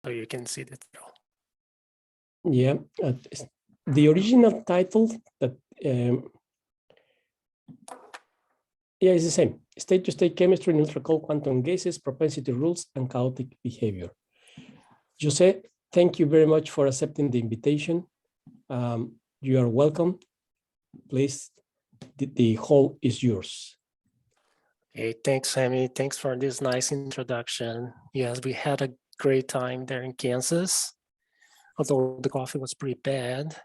so you can see the title. Yeah, the original title that yeah, it's the same. State-to-state chemistry in ultra-cold quantum gases, propensity rules, and chaotic behavior. Jose, thank you very much for accepting the invitation. You are welcome. Please, the hall is yours. Okay, thanks, Sammy. Thanks for this nice introduction. Yes, we had a great time there in Kansas, although the coffee was pretty bad,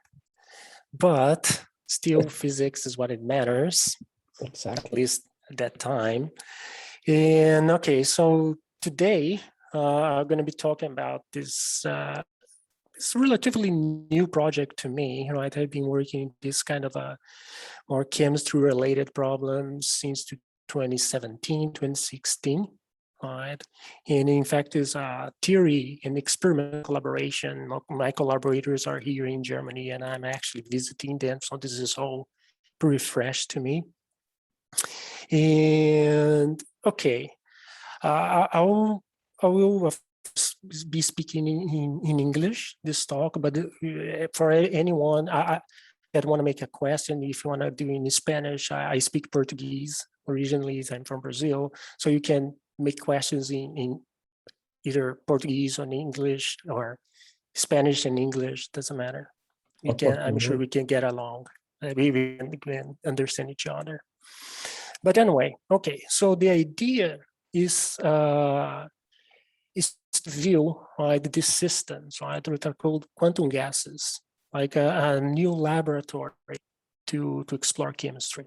but still physics is what it matters. Exactly. At least at that time. And okay, so today I'm going to be talking about this it's a relatively new project to me, right? I've been working this kind of a more chemistry related problems since 2017, 2016, right? And in fact, is a theory and experiment collaboration. My collaborators are here in Germany and I'm actually visiting them. So this is all pretty fresh to me. And okay, I will be speaking in English this talk, but for anyone that want to make a question, if you want to do in Spanish, I speak Portuguese originally. I'm from Brazil, so you can make questions in either Portuguese or English or Spanish and English. Doesn't matter. We can. I'm sure we can get along. We can understand each other. But anyway, okay. So the idea is to view, right, these systems, right, that are called quantum gases, like a new laboratory to explore chemistry,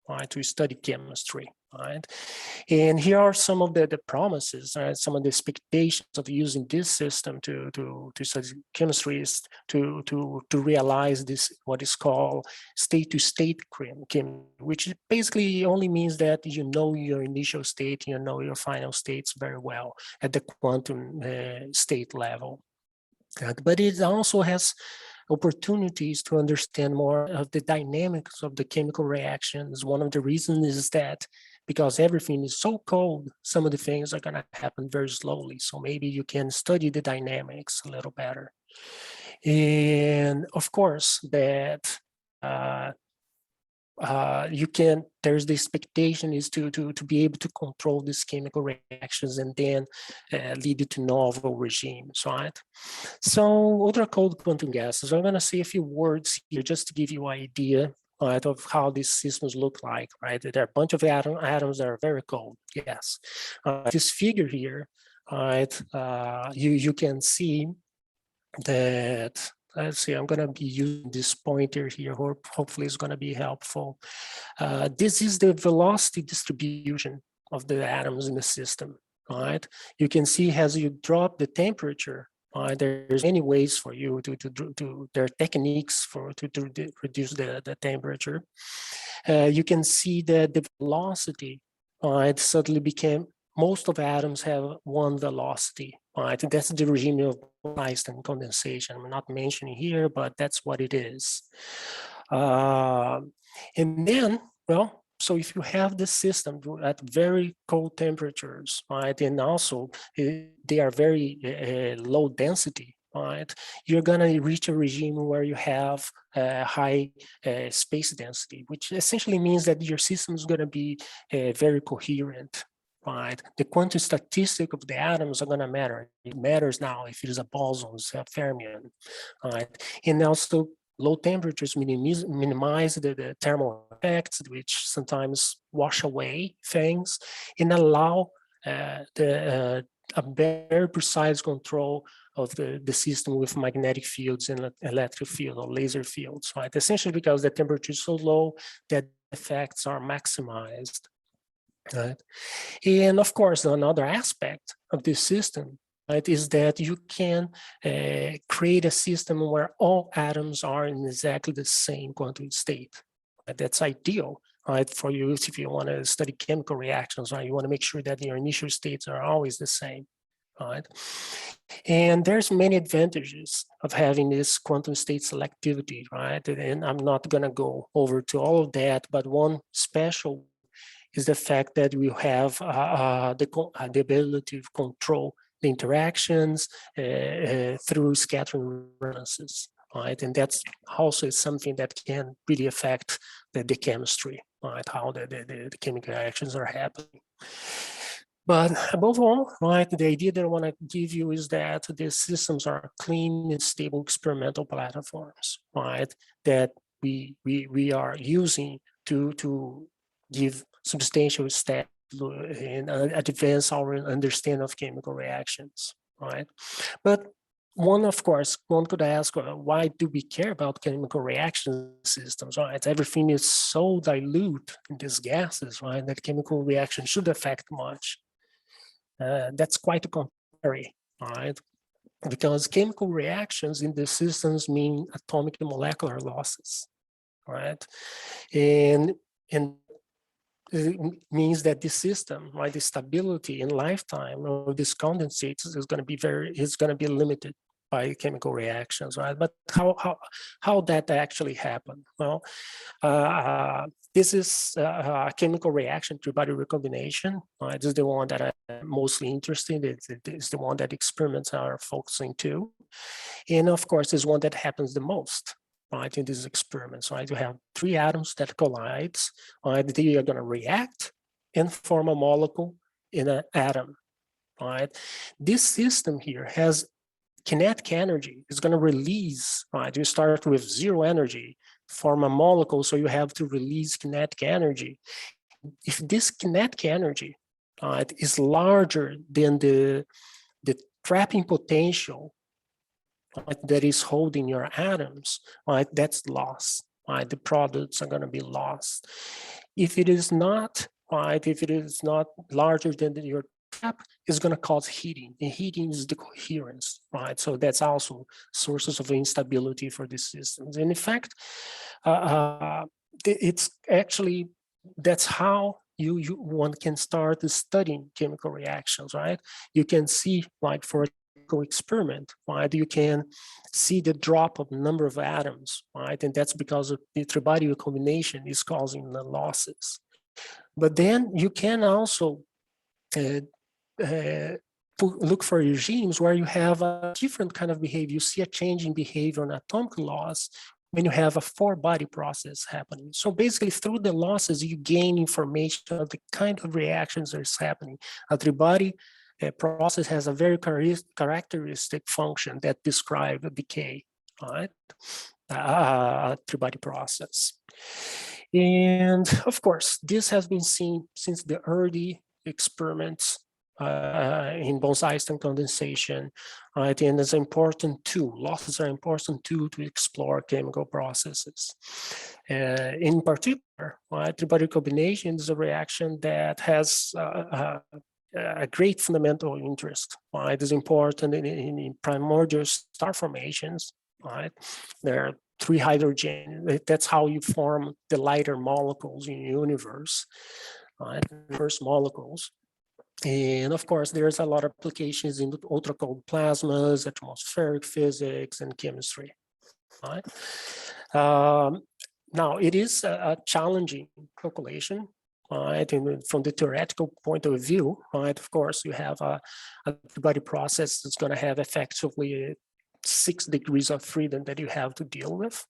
right, to study chemistry, right. And here are some of the promises, right, some of the expectations of using this system to study chemistry is to realize this, what is called state-to-state chemistry, which basically only means that you know your initial state, you know your final states very well at the quantum state level. But it also has opportunities to understand more of the dynamics of the chemical reactions. One of the reasons is that because everything is so cold, some of the things are going to happen very slowly. So maybe you can study the dynamics a little better. And of course, that there's the expectation is to be able to control these chemical reactions and then lead to novel regimes, right? So ultra-cold quantum gases, I'm going to say a few words here just to give you an idea, right, of how these systems look like, right? There are a bunch of atoms that are very cold, yes. This figure here, right, you can see that, let's see, I'm going to be using this pointer here, hopefully it's going to be helpful. This is the velocity distribution of the atoms in the system, right? You can see as you drop the temperature, there's many ways for you there are techniques to reduce the temperature. You can see that the velocity, suddenly became, most of atoms have one velocity, right? And that's the regime of Einstein condensation. I'm not mentioning here, but that's what it is. And then, well, so if you have this system at very cold temperatures, right, and also they are very low density, right, you're gonna reach a regime where you have high space density, which essentially means that your system is gonna be very coherent, right? The quantum statistic of the atoms are gonna matter. It matters now if it is a boson, it's a fermion, right? And also low temperatures minimize the thermal effects, which sometimes wash away things and allow a very precise control of the system with magnetic fields and electric field or laser fields, right? Essentially because the temperature is so low that effects are maximized, right? And of course, another aspect of this system, right, is that you can create a system where all atoms are in exactly the same quantum state. Right? That's ideal, right, for you if you want to study chemical reactions, right? You want to make sure that your initial states are always the same, right? And there's many advantages of having this quantum state selectivity, right? And I'm not going to go over to all of that, but one special is the fact that we have the ability to control the interactions through scattering resonances, right? And that's also something that can really affect the chemistry, right? How the chemical reactions are happening. But above all, right, the idea that I want to give you is that the systems are clean and stable experimental platforms, right? That we are using to give substantial steps and advance our understanding of chemical reactions, right? But of course, one could ask, why do we care about chemical reaction systems, right? Everything is so dilute in these gases, right, that chemical reaction should affect much. That's quite a contrary, right? Because chemical reactions in the systems mean atomic and molecular losses, right? And it means that the system, right, the stability and lifetime of these condensates is going to be limited by chemical reactions, right? But how that actually happen? Well, this is a chemical reaction, three-body recombination. This is the one that I'm mostly interested in. It's the one that experiments are focusing to. And of course, is one that happens the most, right, in these experiments, right? You have three atoms that collide, right? They are going to react and form a molecule in an atom, right? This system here has kinetic energy. It's going to release, right? You start with zero energy, form a molecule, so you have to release kinetic energy. If this kinetic energy, right, is larger than the trapping potential, right, that is holding your atoms, right, that's lost, right? The products are going to be lost. If it is not, right, if it is not larger than your trap, is going to cause heating, and heating is the coherence, right? So that's also sources of instability for these systems. And in fact, it's actually, that's how one can start studying chemical reactions, right? You can see, like, for experiment, right? You can see the drop of the number of atoms, right? And that's because of the three-body recombination is causing the losses. But then you can also look for regimes where you have a different kind of behavior. You see a change in behavior on atomic loss when you have a four-body process happening. So basically, through the losses, you gain information of the kind of reactions that is happening. A three-body process has a very characteristic function that describes decay, right? A three-body process. And of course, this has been seen since the early experiments in Bose-Einstein condensation, right? And it's an important tool. Losses are an important tool to explore chemical processes. In particular, right, three-body recombination is a reaction that has a great fundamental interest, right? It's important in primordial star formations, right? There are three hydrogen. That's how you form the lighter molecules in the universe, right? First molecules. And of course, there's a lot of applications in ultra-cold plasmas, atmospheric physics, and chemistry, right? Now, it is a challenging calculation, right? And from the theoretical point of view, right, of course, you have a three-body process that's going to have effectively 6 degrees of freedom that you have to deal with.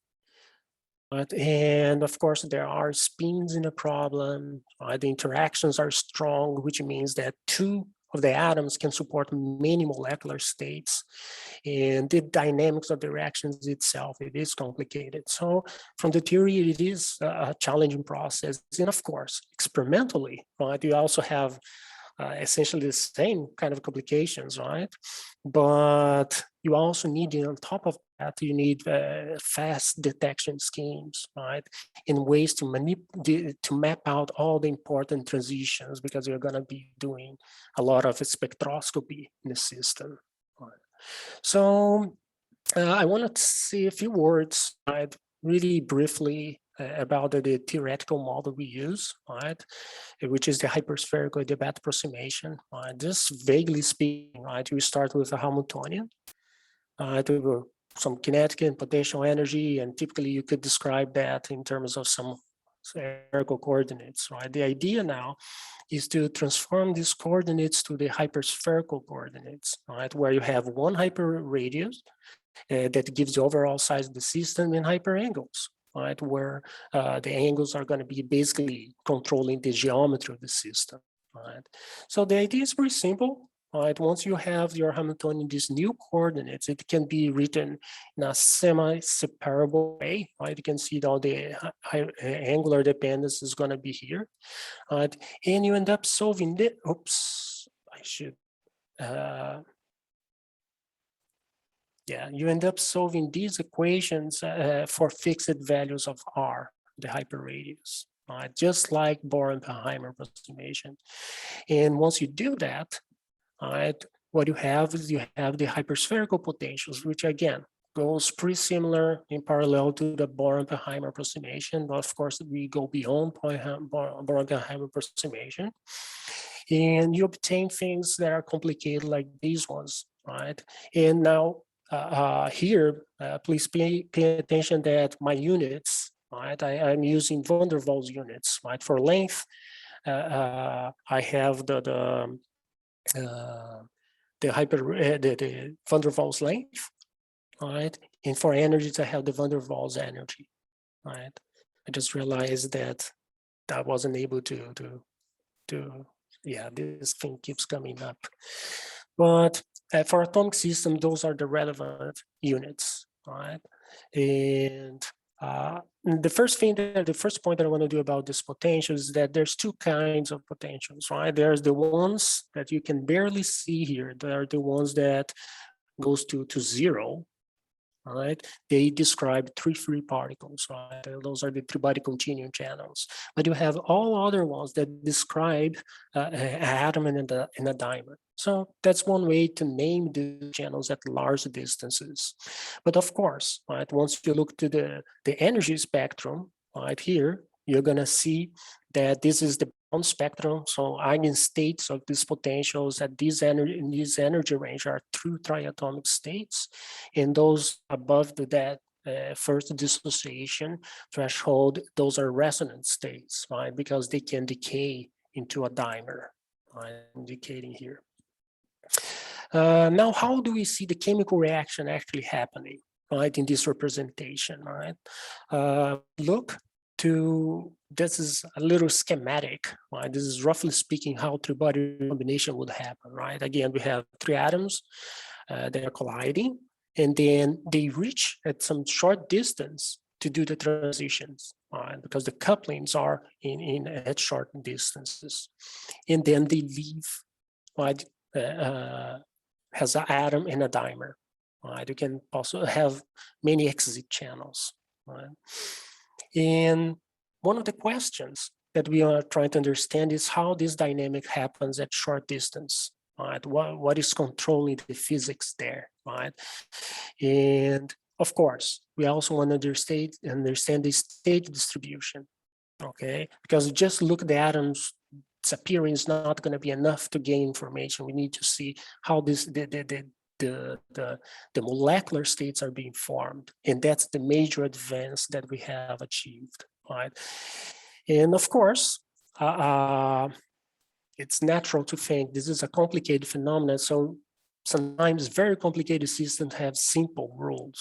Right? And of course, there are spins in the problem. The interactions are strong, which means that 2 of the atoms can support many molecular states. And the dynamics of the reactions itself, it is complicated. So from the theory, it is a challenging process. And of course, experimentally, right, you also have essentially the same kind of complications, right? But you also need, on top of that, you need fast detection schemes, right? In ways to map out all the important transitions, because you're going to be doing a lot of spectroscopy in the system. Right? So I want to say a few words, right, really briefly about the theoretical model we use, right, which is the hyperspherical adiabatic approximation. Right? Just vaguely speaking, right, we start with a Hamiltonian, some kinetic and potential energy, and typically you could describe that in terms of some spherical coordinates, right? The idea now is to transform these coordinates to the hyperspherical coordinates, right? Where you have one hyperradius that gives the overall size of the system in hyperangles, right? Where the angles are going to be basically controlling the geometry of the system, right? So the idea is pretty simple. Right, once you have your Hamiltonian, these new coordinates, it can be written in a semi-separable way. Right, you can see that all the angular dependence is going to be here, right? And you end up solving the. Oops, I should. Yeah, you end up solving these equations for fixed values of R, the hyperradius, right? Just like Bohr-Oppenheimer approximation. And once you do that, right, what you have is you have the hyperspherical potentials, which again goes pretty similar in parallel to the Bohr-Oppenheimer approximation. But of course, we go beyond Bohr-Oppenheimer approximation, and you obtain things that are complicated like these ones, right? And now here, please pay attention that my units, right? I'm using van der Waals units, right? For length, I have the van der Waals length, right? And for energies, I have the van der Waals energy, right? I just realized that I wasn't able to yeah, this thing keeps coming up. But for atomic system, those are the relevant units, right? And the first point that I want to do about this potential is that there's two kinds of potentials, right? There's the ones that you can barely see here. They are the ones that goes to zero, right? They describe three free particles, right? Those are the three-body continuum channels. But you have all other ones that describe an atom and a diamond. So that's one way to name the channels at large distances. But of course, right, once you look to the energy spectrum, right here, you're gonna see that this is the bound spectrum. So eigenstates of these potentials at this energy range are true triatomic states, and those above that first dissociation threshold, those are resonant states, right? Because they can decay into a dimer, right? Indicating here. Now, how do we see the chemical reaction actually happening, right, in this representation, right? Look to, this is a little schematic, right? This is roughly speaking how three-body combination would happen, right? Again, we have three atoms that are colliding, and then they reach at some short distance to do the transitions, right? Because the couplings are at short distances, and then they leave, right? Has an atom and a dimer, right? You can also have many exit channels, right? And one of the questions that we are trying to understand is how this dynamic happens at short distance, right? What is controlling the physics there, right? And of course, we also want to understand the state distribution, okay? Because just look at the atoms disappearing is not going to be enough to gain information. We need to see how this the molecular states are being formed, and that's the major advance that we have achieved, right? And of course, it's natural to think this is a complicated phenomenon. So sometimes very complicated systems have simple rules,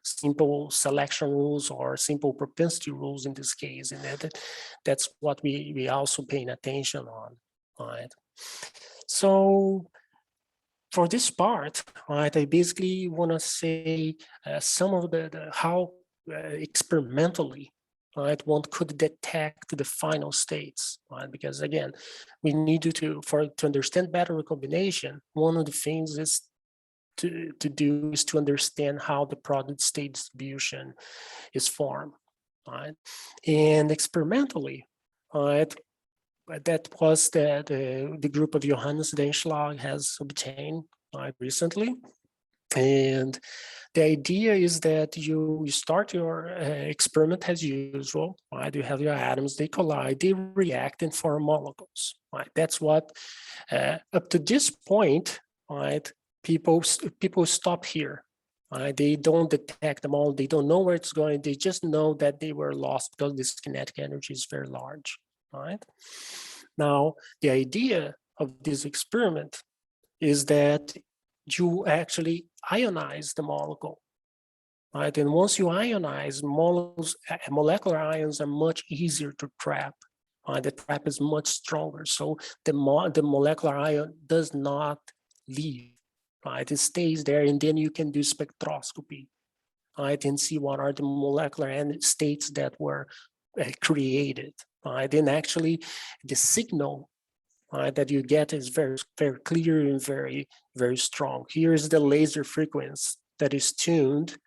simple selection rules or simple propensity rules in this case, and that's what we also paying attention on, right? So for this part, right, I basically want to say some of the how experimentally, right, one could detect the final states, right? Because again, we need to understand better recombination. One of the things is to do is to understand how the product state distribution is formed, right? And experimentally, right, that was the group of Johannes Denschlag has obtained recently. And the idea is that you start your experiment as usual, right? You have your atoms, they collide, they react and form molecules, right? That's what, up to this point, right, people stop here, They don't detect them all. They don't know where it's going. They just know that they were lost because this kinetic energy is very large. Right? Now, the idea of this experiment is that you actually ionize the molecule. Right? And once you ionize, molecular ions are much easier to trap. The trap is much stronger. So the molecular ion does not leave. Right? It stays there, and then you can do spectroscopy. Right? And see what are the molecular states that were created. Right? And actually, the signal that you get is very, very clear and very, very strong. Here is the laser frequency that is tuned,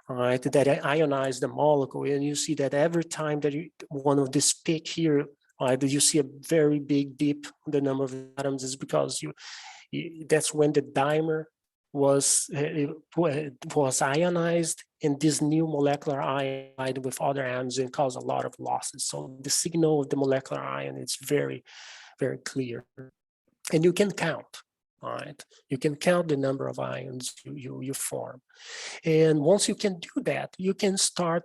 right, that ionize the molecule, and you see that every time that one of this peak here, you see a very big dip in the number of atoms, is because that's when the dimer was ionized, and this new molecular ion with other atoms and cause a lot of losses. So the signal of the molecular ion is very, very clear, and you can count. Right, you can count the number of ions you form, and once you can do that, you can start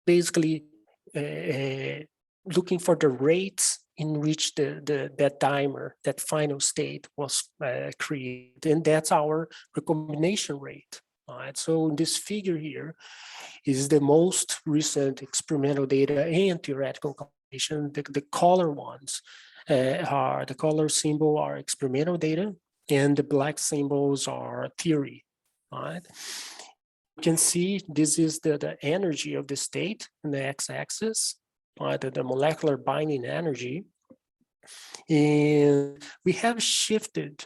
basically looking for the rates in which that dimer, that final state, was created, and that's our recombination rate. Right, so this figure here is the most recent experimental data and theoretical computation. The color ones are the color symbol are experimental data, and the black symbols are theory. Right? You can see this is the energy of the state in the x-axis, the molecular binding energy. And we have shifted.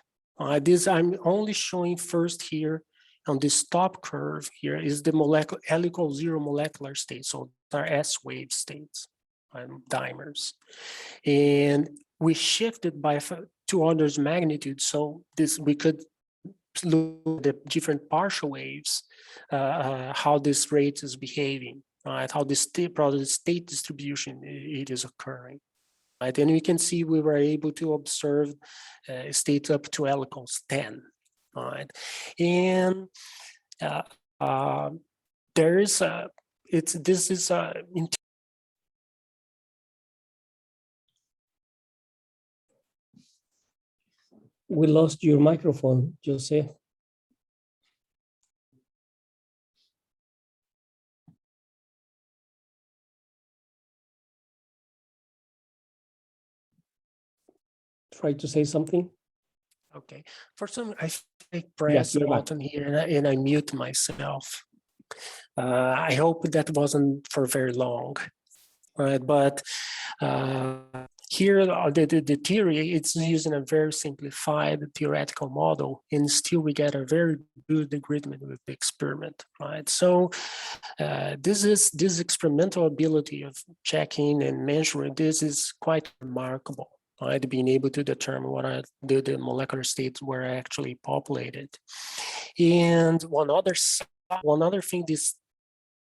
This I'm only showing first here on this top curve here is the molecular L equals 0 molecular state. So they're S wave states, dimers. And we shifted by 2 orders of magnitude. So this we could look at the different partial waves, how this rate is behaving, right? How the state distribution it is occurring. Right? And we can see we were able to observe states up to L equals 10. Right? And there is a, this is a, we lost your microphone, Jose. Try to say something. Okay. For some, I press the button here and I mute myself. I hope that wasn't for very long. Right? But here, the theory, it's using a very simplified theoretical model, and still we get a very good agreement with the experiment, right? So this experimental ability of checking and measuring, this is quite remarkable, right? Being able to determine what are the molecular states were actually populated. And one other thing this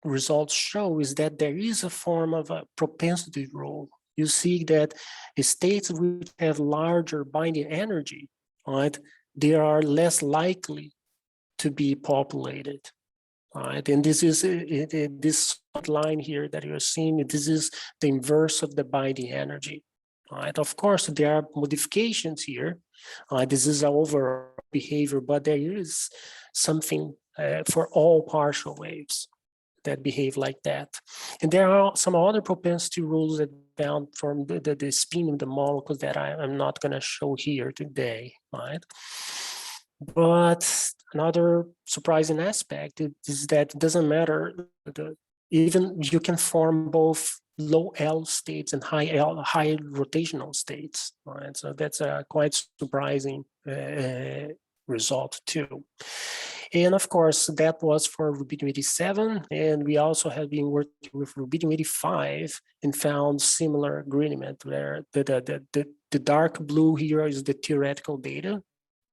results show is that there is a form of a propensity rule. You see that states which have larger binding energy, right, they are less likely to be populated, right? And this is this line here that you're seeing. This is the inverse of the binding energy, right? Of course, there are modifications here. This is our overall behavior, but there is something for all partial waves that behave like that. And there are some other propensity rules that found from the spin of the molecules that I'm not going to show here today, right? But another surprising aspect is that it doesn't matter, even you can form both low L states and high rotational states, right? So that's a quite surprising result too. And of course, that was for rubidium-87, and we also have been working with rubidium-85 and found similar agreement where the dark blue here is the theoretical data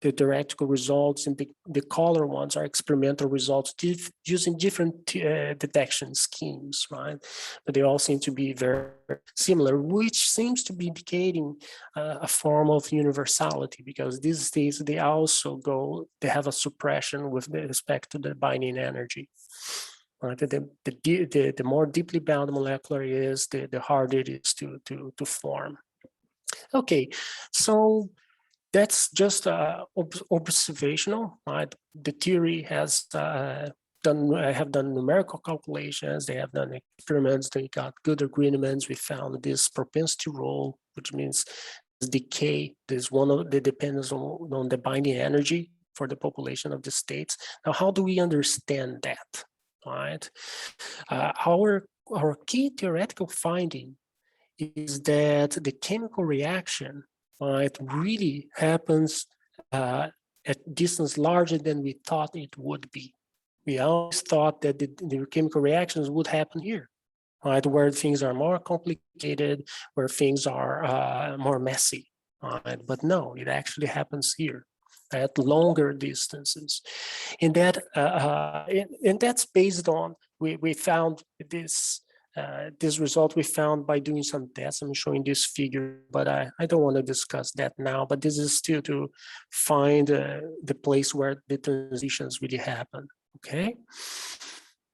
the theoretical results, and the color ones are experimental results using different detection schemes, right? But they all seem to be very similar, which seems to be indicating a form of universality, because these states, they have a suppression with respect to the binding energy. Right? The more deeply bound molecular is, the harder it is to form. Okay, so that's just observational, right? The theory has I have done numerical calculations, they have done experiments, they got good agreements. We found this propensity role, which means decay. There's one of the depends on the binding energy for the population of the states. Now, how do we understand that, right? Our key theoretical finding is that the chemical reaction, right, really happens at distance larger than we thought it would be. We always thought that the chemical reactions would happen here, right, where things are more complicated, where things are more messy, right? But no, it actually happens here at longer distances, and that's based on we found this. This result we found by doing some tests. I'm showing this figure, but I don't want to discuss that now. But this is still to find the place where the transitions really happen, okay?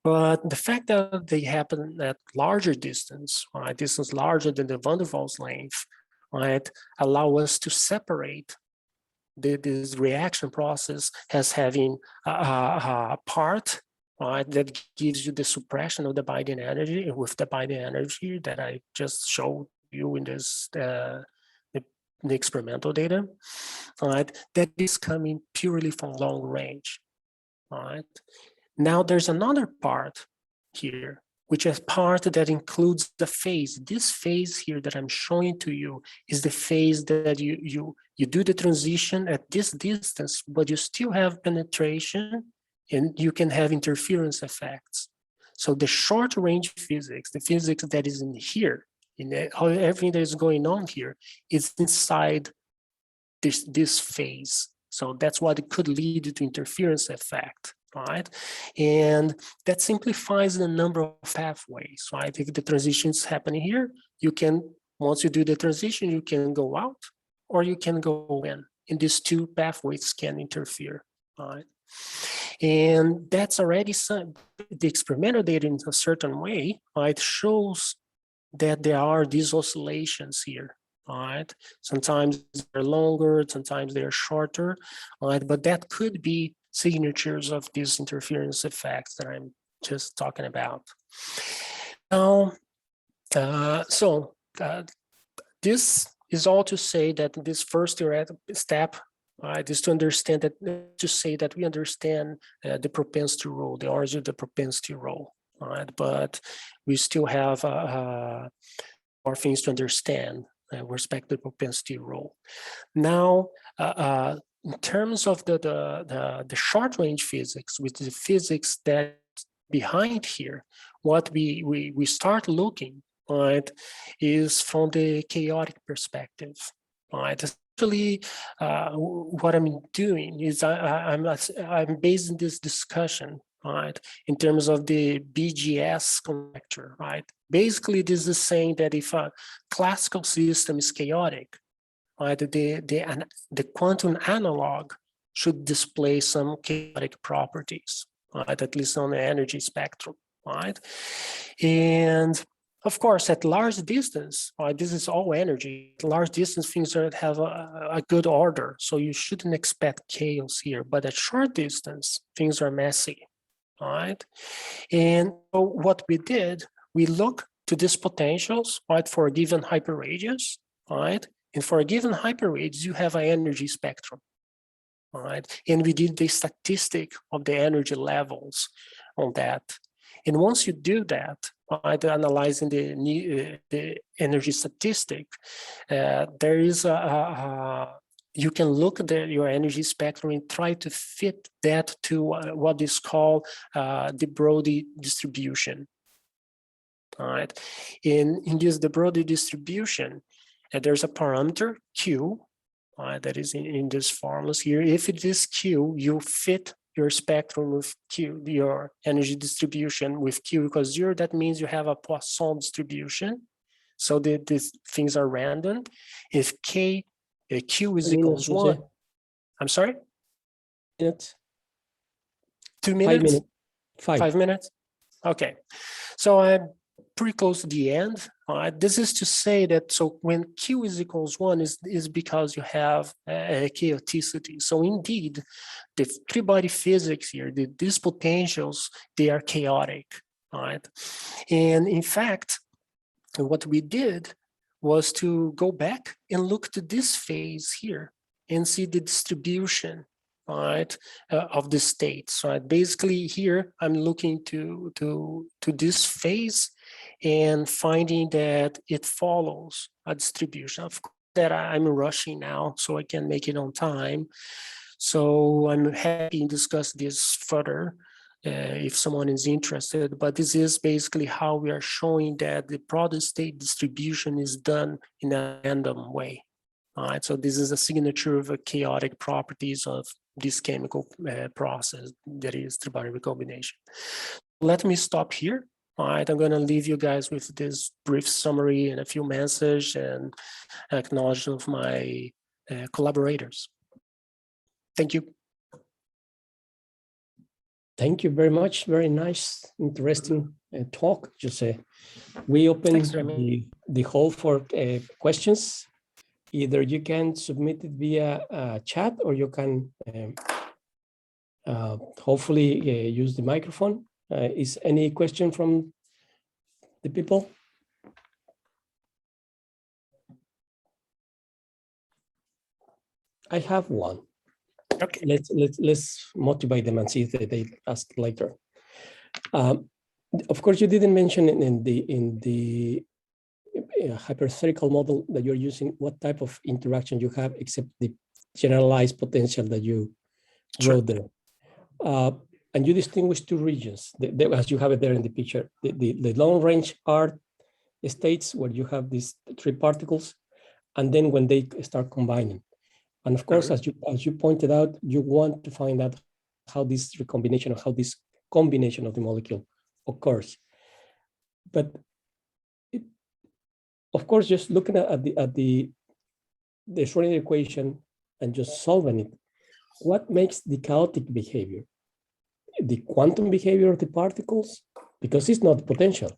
But the fact that they happen at larger distance, right, distance larger than the van der Waals length, right, allow us to separate this reaction process as having a part, right, that gives you the suppression of the binding energy with the binding energy that I just showed you in this the experimental data, right, that is coming purely from long range, right? Now there's another part here, which is part that includes the phase. This phase here that I'm showing to you is the phase that you do the transition at this distance, but you still have penetration and you can have interference effects. So the short range physics, the physics that is in here, everything that is going on here, is inside this phase. So that's what it could lead to interference effect, right? And that simplifies the number of pathways, right? If the transition is happening here, you can, once you do the transition, you can go out or you can go in. And these two pathways can interfere, right? And that's already the experimental data in a certain way, right, shows that there are these oscillations here, right? Sometimes they're longer, sometimes they're shorter, right? But that could be signatures of these interference effects that I'm just talking about. Now, this is all to say that this first theoretical step, right, is to understand that, to say that we understand the propensity rule, the origin of the propensity rule, right? But we still have more things to understand with respect to the propensity rule. Now, in terms of the short range physics, which is the physics that behind here, what we start looking, right, is from the chaotic perspective, right? Actually, what I'm doing is I'm basing this discussion, right, in terms of the BGS conjecture, right? Basically, this is saying that if a classical system is chaotic, right, the quantum analog should display some chaotic properties, right, at least on the energy spectrum, right? And of course, at large distance, right, this is all energy. At large distance, things have a good order, so you shouldn't expect chaos here. But at short distance, things are messy, right? And so what we did, we look to these potentials, right, for a given hyperradius, right? And for a given hyperradius, you have an energy spectrum, right? And we did the statistic of the energy levels on that. And once you do that, right, analyzing the energy statistic, there is you can look at your energy spectrum and try to fit that to what is called the Brody distribution. All right, in this the Brody distribution, there's a parameter Q, that is in this formulas here. If it is Q, you fit your spectrum with Q, your energy distribution with Q equals 0. That means you have a Poisson distribution. So these things are random. If Q is equals 1, I'm sorry? Minutes. 2 minutes? 5 minutes. 5 minutes? Okay. So I'm pretty close to the end. This is to say that so when Q is equals 1 is because you have a chaoticity. So indeed, the three-body physics here, these potentials, they are chaotic, right? And in fact, what we did was to go back and look to this phase here and see the distribution, right, of the states. Right, basically here I'm looking to this phase and finding that it follows a distribution. Of course, that I'm rushing now, so I can make it on time. So I'm happy to discuss this further if someone is interested, but this is basically how we are showing that the product state distribution is done in a random way. All right, so this is a signature of the chaotic properties of this chemical process that is three-body recombination. Let me stop here. All right, I'm going to leave you guys with this brief summary and a few messages and acknowledgement of my collaborators. Thank you. Thank you very much. Very nice, interesting talk, Jose. We open the hall for questions. Either you can submit it via chat or you can hopefully use the microphone. Is any question from the people? I have one. Okay. Let's motivate them and see if they ask later. Of course, you didn't mention in the hypothetical model that you're using what type of interaction you have, except the generalized potential that you wrote there. And you distinguish two regions, as you have it there in the picture. The long range are states where you have these three particles, and then when they start combining. And of course, as you pointed out, you want to find out how this recombination, or how this combination of the molecule occurs. But of course, just looking at the Schrodinger equation and just solving it, what makes the chaotic behavior? The quantum behavior of the particles? Because it's not potential.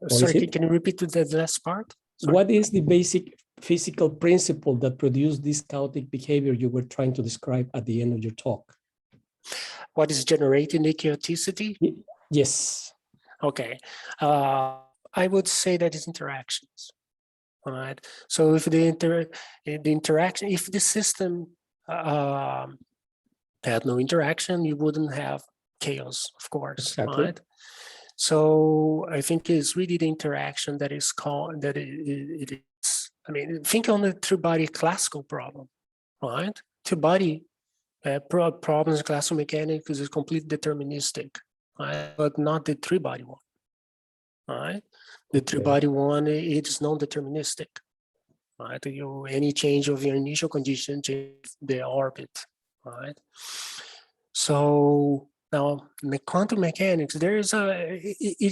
Sorry, can you repeat the last part? Sorry. What is the basic physical principle that produced this chaotic behavior you were trying to describe at the end of your talk? What is generating the chaoticity? Yes. Okay. I would say that it's interactions. All right. So if the interaction, if the system had no interaction, you wouldn't have chaos, of course. Exactly. Right? So I think it's really the interaction that is called, that it is, I mean, think on the three-body classical problem, right? Two-body problems in classical mechanics is completely deterministic, right? But not the three-body one, right? The three-body one, it is non-deterministic, right? Any change of your initial condition change the orbit, right? So now, in the quantum mechanics, it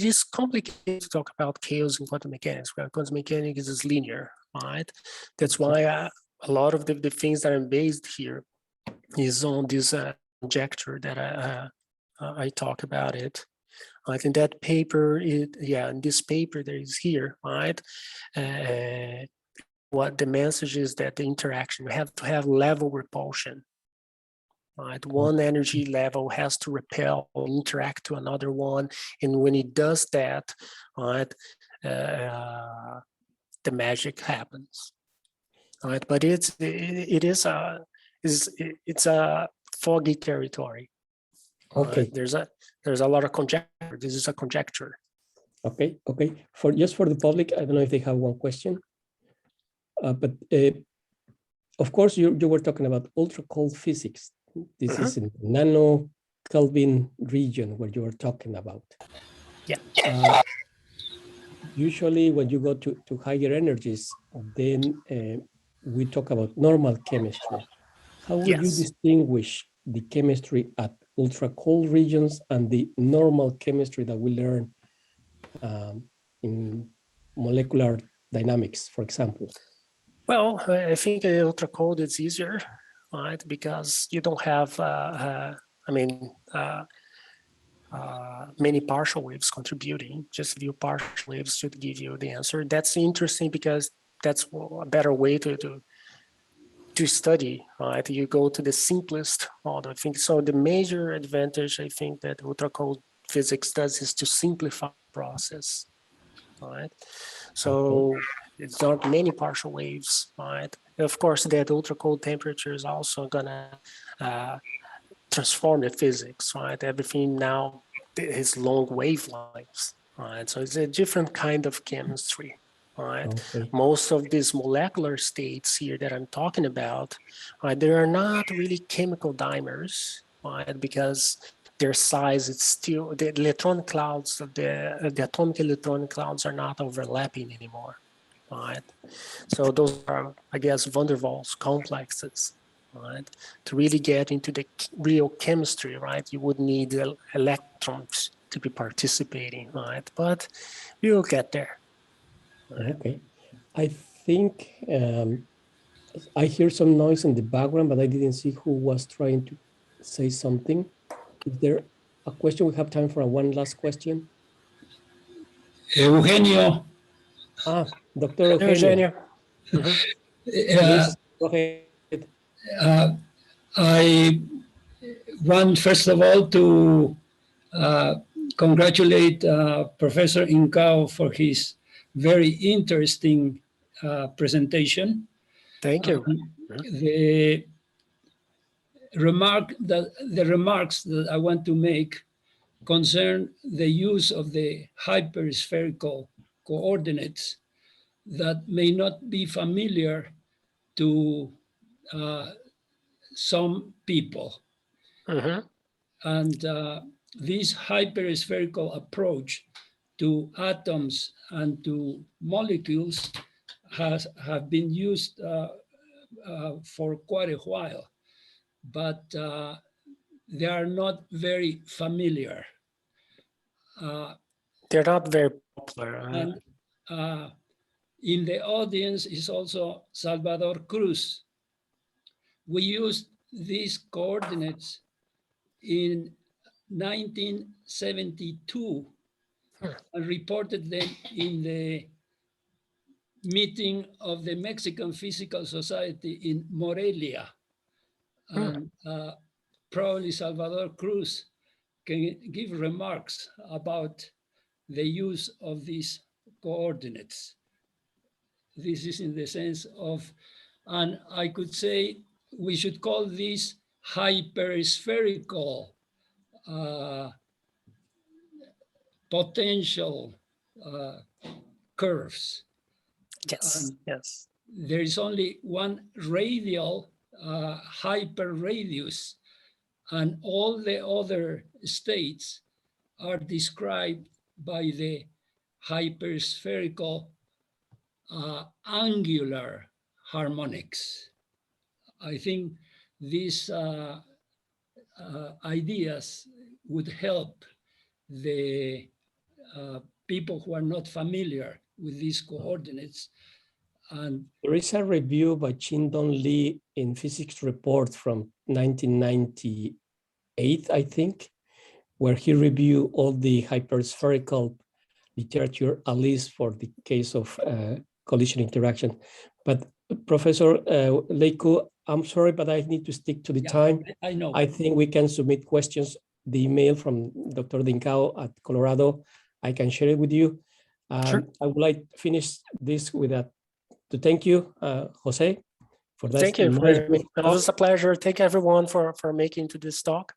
is complicated to talk about chaos in quantum mechanics, because quantum mechanics is linear, right? That's why a lot of the things that are based here is on this conjecture that I talk about it. I think that paper, in this paper that is here, right? What the message is that the interaction, we have to have level repulsion. Right, one energy level has to repel or interact to another one, and when it does that, right, the magic happens. Right, but it's a foggy territory. Okay. Right? There's a lot of conjecture. This is a conjecture. Okay. For the public, I don't know if they have one question, but of course you were talking about ultra cold physics. This is in nano Kelvin region where you were talking about. Yeah. Usually when you go to higher energies, then we talk about normal chemistry. How would you Yes. distinguish the chemistry at ultra cold regions and the normal chemistry that we learn in molecular dynamics, for example? Well, I think ultra cold is easier, right? Because you don't have, many partial waves contributing. Just few partial waves should give you the answer. That's interesting because that's a better way to study, right? You go to the simplest order. I think so. The major advantage I think that ultra cold physics does is to simplify the process, right? So it's not many partial waves, right? Of course, that ultra cold temperature is also gonna transform the physics, right? Everything now is long wavelengths, right? So it's a different kind of chemistry, right? Okay. Most of these molecular states here that I'm talking about, right, they are not really chemical dimers, right? Because their size is still, the electron clouds, the atomic electron clouds are not overlapping anymore, right? So those are, I guess, van der Waals complexes, right? To really get into the real chemistry, right? You would need electrons to be participating, right? But we will get there. Right? Okay. I think I hear some noise in the background, but I didn't see who was trying to say something. Is there a question? We have time for one last question. Eugenio. Dr. Eugenio. Eugenio. Please, go ahead. I want, first of all, to congratulate Professor Incao for his very interesting presentation. Thank you. The remarks that I want to make concern the use of the hyperspherical coordinates that may not be familiar to some people. And this hyperspherical approach to atoms and to molecules have been used for quite a while, but they are not very familiar. They're not very popular. And in the audience is also Salvador Cruz. We used these coordinates in 1972 and reported them in the meeting of the Mexican Physical Society in Morelia. And probably Salvador Cruz can give remarks about the use of these coordinates. This is in the sense of, and I could say we should call these hyperspherical potential curves. Yes, yes. There is only one radial hyperradius, and all the other states are described by the hyperspherical angular harmonics. I think these ideas would help the people who are not familiar with these coordinates. And there is a review by Chin-Dong Lee in Physics Report from 1998, I think, where he reviewed all the hyperspherical literature, at least for the case of collision interaction. But Professor Leiku, I'm sorry, but I need to stick to the time. I know. I think we can submit questions. The email from Dr. Incao at Colorado, I can share it with you. Sure. I would like to finish this with to thank you, Jose, for that. Thank you. It was a pleasure. Thank everyone for making to this talk.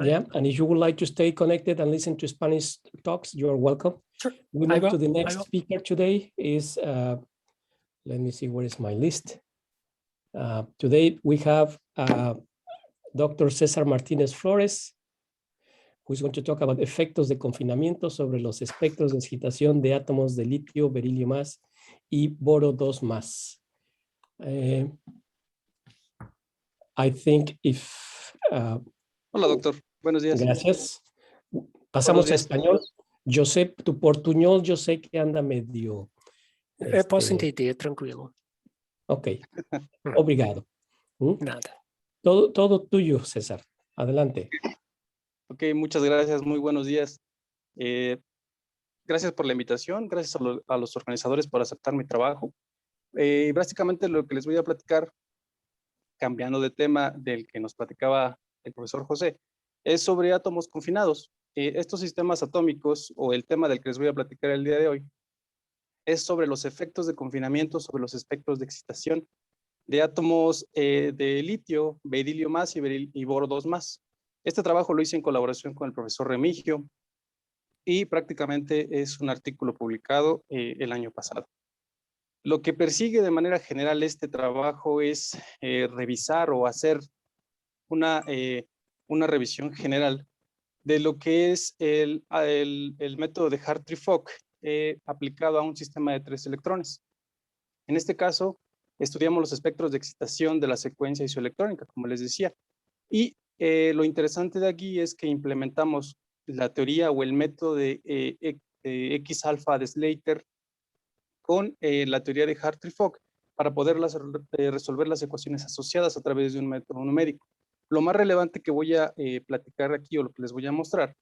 Yeah, and if you would like to stay connected and listen to Spanish talks, you're welcome. Sure. We move to the next speaker today is, let me see, where is my list? Today we have Dr. César Martínez Flores, who's going to talk about efectos de confinamiento sobre los espectros de excitación de átomos de litio, berilio más y boro 2 más. I think if... Hola, doctor. Buenos días. Gracias. Buenos Pasamos a días. español. José, tu portuñol yo sé que anda medio... Posso entender, tranquilo. Ok, obrigado. Nada. Todo tuyo, César. Adelante. Ok, muchas gracias. Muy buenos días. Gracias por la invitación. Gracias a los organizadores por aceptar mi trabajo. Básicamente lo que les voy a platicar, cambiando de tema del que nos platicaba el profesor José, es sobre átomos confinados. Estos sistemas atómicos, o el tema del que les voy a platicar el día de hoy, es sobre los efectos de confinamiento, sobre los espectros de excitación de átomos de litio, berilio más y boro 2 más. Este trabajo lo hice en colaboración con el profesor Remigio y prácticamente es un artículo publicado el año pasado. Lo que persigue de manera general este trabajo es revisar o hacer una revisión general de lo que es el método de Hartree-Fock aplicado a un sistema de 3 electrones. En este caso, estudiamos los espectros de excitación de la secuencia isoelectrónica, como les decía. Y lo interesante de aquí es que implementamos la teoría o el método de X alfa de Slater con la teoría de Hartree-Fock para poder resolver las ecuaciones asociadas a través de un método numérico. Lo más relevante que voy a platicar aquí, o lo que les voy a mostrar,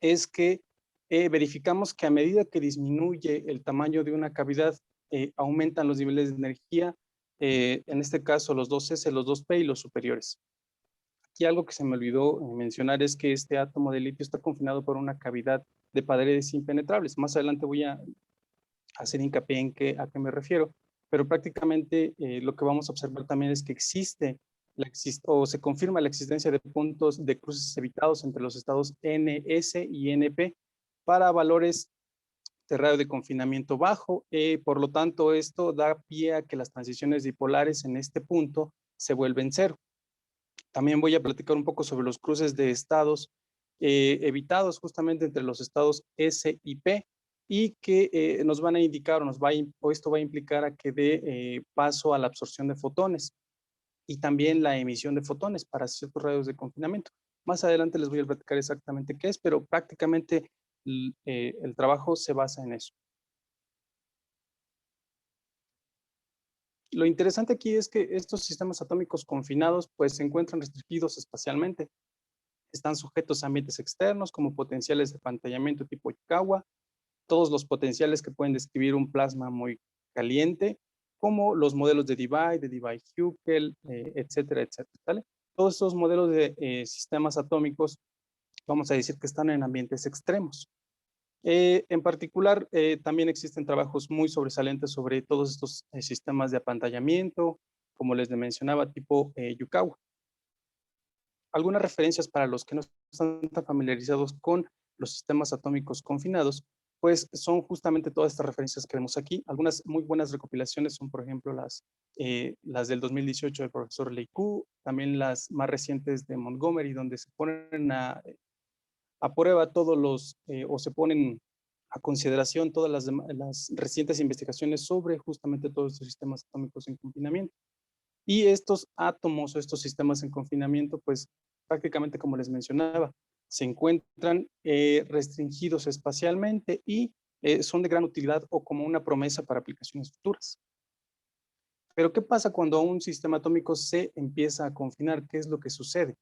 es que verificamos que a medida que disminuye el tamaño de una cavidad, aumentan los niveles de energía, en este caso los 2S, los 2P y los superiores. Aquí algo que se me olvidó mencionar es que este átomo de litio está confinado por una cavidad de paredes impenetrables. Más adelante voy a hacer hincapié en a qué me refiero, pero prácticamente lo que vamos a observar también es que existe o se confirma la existencia de puntos de cruces evitados entre los estados NS y NP para valores de radio de confinamiento bajo. Por lo tanto, esto da pie a que las transiciones dipolares en este punto se vuelven cero. También voy a platicar un poco sobre los cruces de estados evitados justamente entre los estados S y P, y que nos van a indicar o esto va a implicar a que dé paso a la absorción de fotones y también la emisión de fotones para ciertos radios de confinamiento. Más adelante les voy a platicar exactamente qué es, pero prácticamente el trabajo se basa en eso. Lo interesante aquí es que estos sistemas atómicos confinados pues se encuentran restringidos espacialmente. Están sujetos a ambientes externos como potenciales de apantallamiento tipo Yukawa, todos los potenciales que pueden describir un plasma muy caliente, como los modelos de Debye-Huckel, etcétera, etcétera. ¿Vale? Todos estos modelos de sistemas atómicos, vamos a decir que están en ambientes extremos. En particular, también existen trabajos muy sobresalientes sobre todos estos sistemas de apantallamiento, como les mencionaba, tipo Yukawa. Algunas referencias para los que no están tan familiarizados con los sistemas atómicos confinados, pues son justamente todas estas referencias que vemos aquí. Algunas muy buenas recopilaciones son, por ejemplo, las del 2018 del profesor Leiku, también las más recientes de Montgomery, donde se ponen a prueba todos los, o se ponen a consideración todas las recientes investigaciones sobre justamente todos estos sistemas atómicos en confinamiento. Y estos átomos o estos sistemas en confinamiento, pues prácticamente como les mencionaba, se encuentran restringidos espacialmente y son de gran utilidad o como una promesa para aplicaciones futuras. Pero ¿qué pasa cuando un sistema atómico se empieza a confinar? ¿Qué es lo que sucede?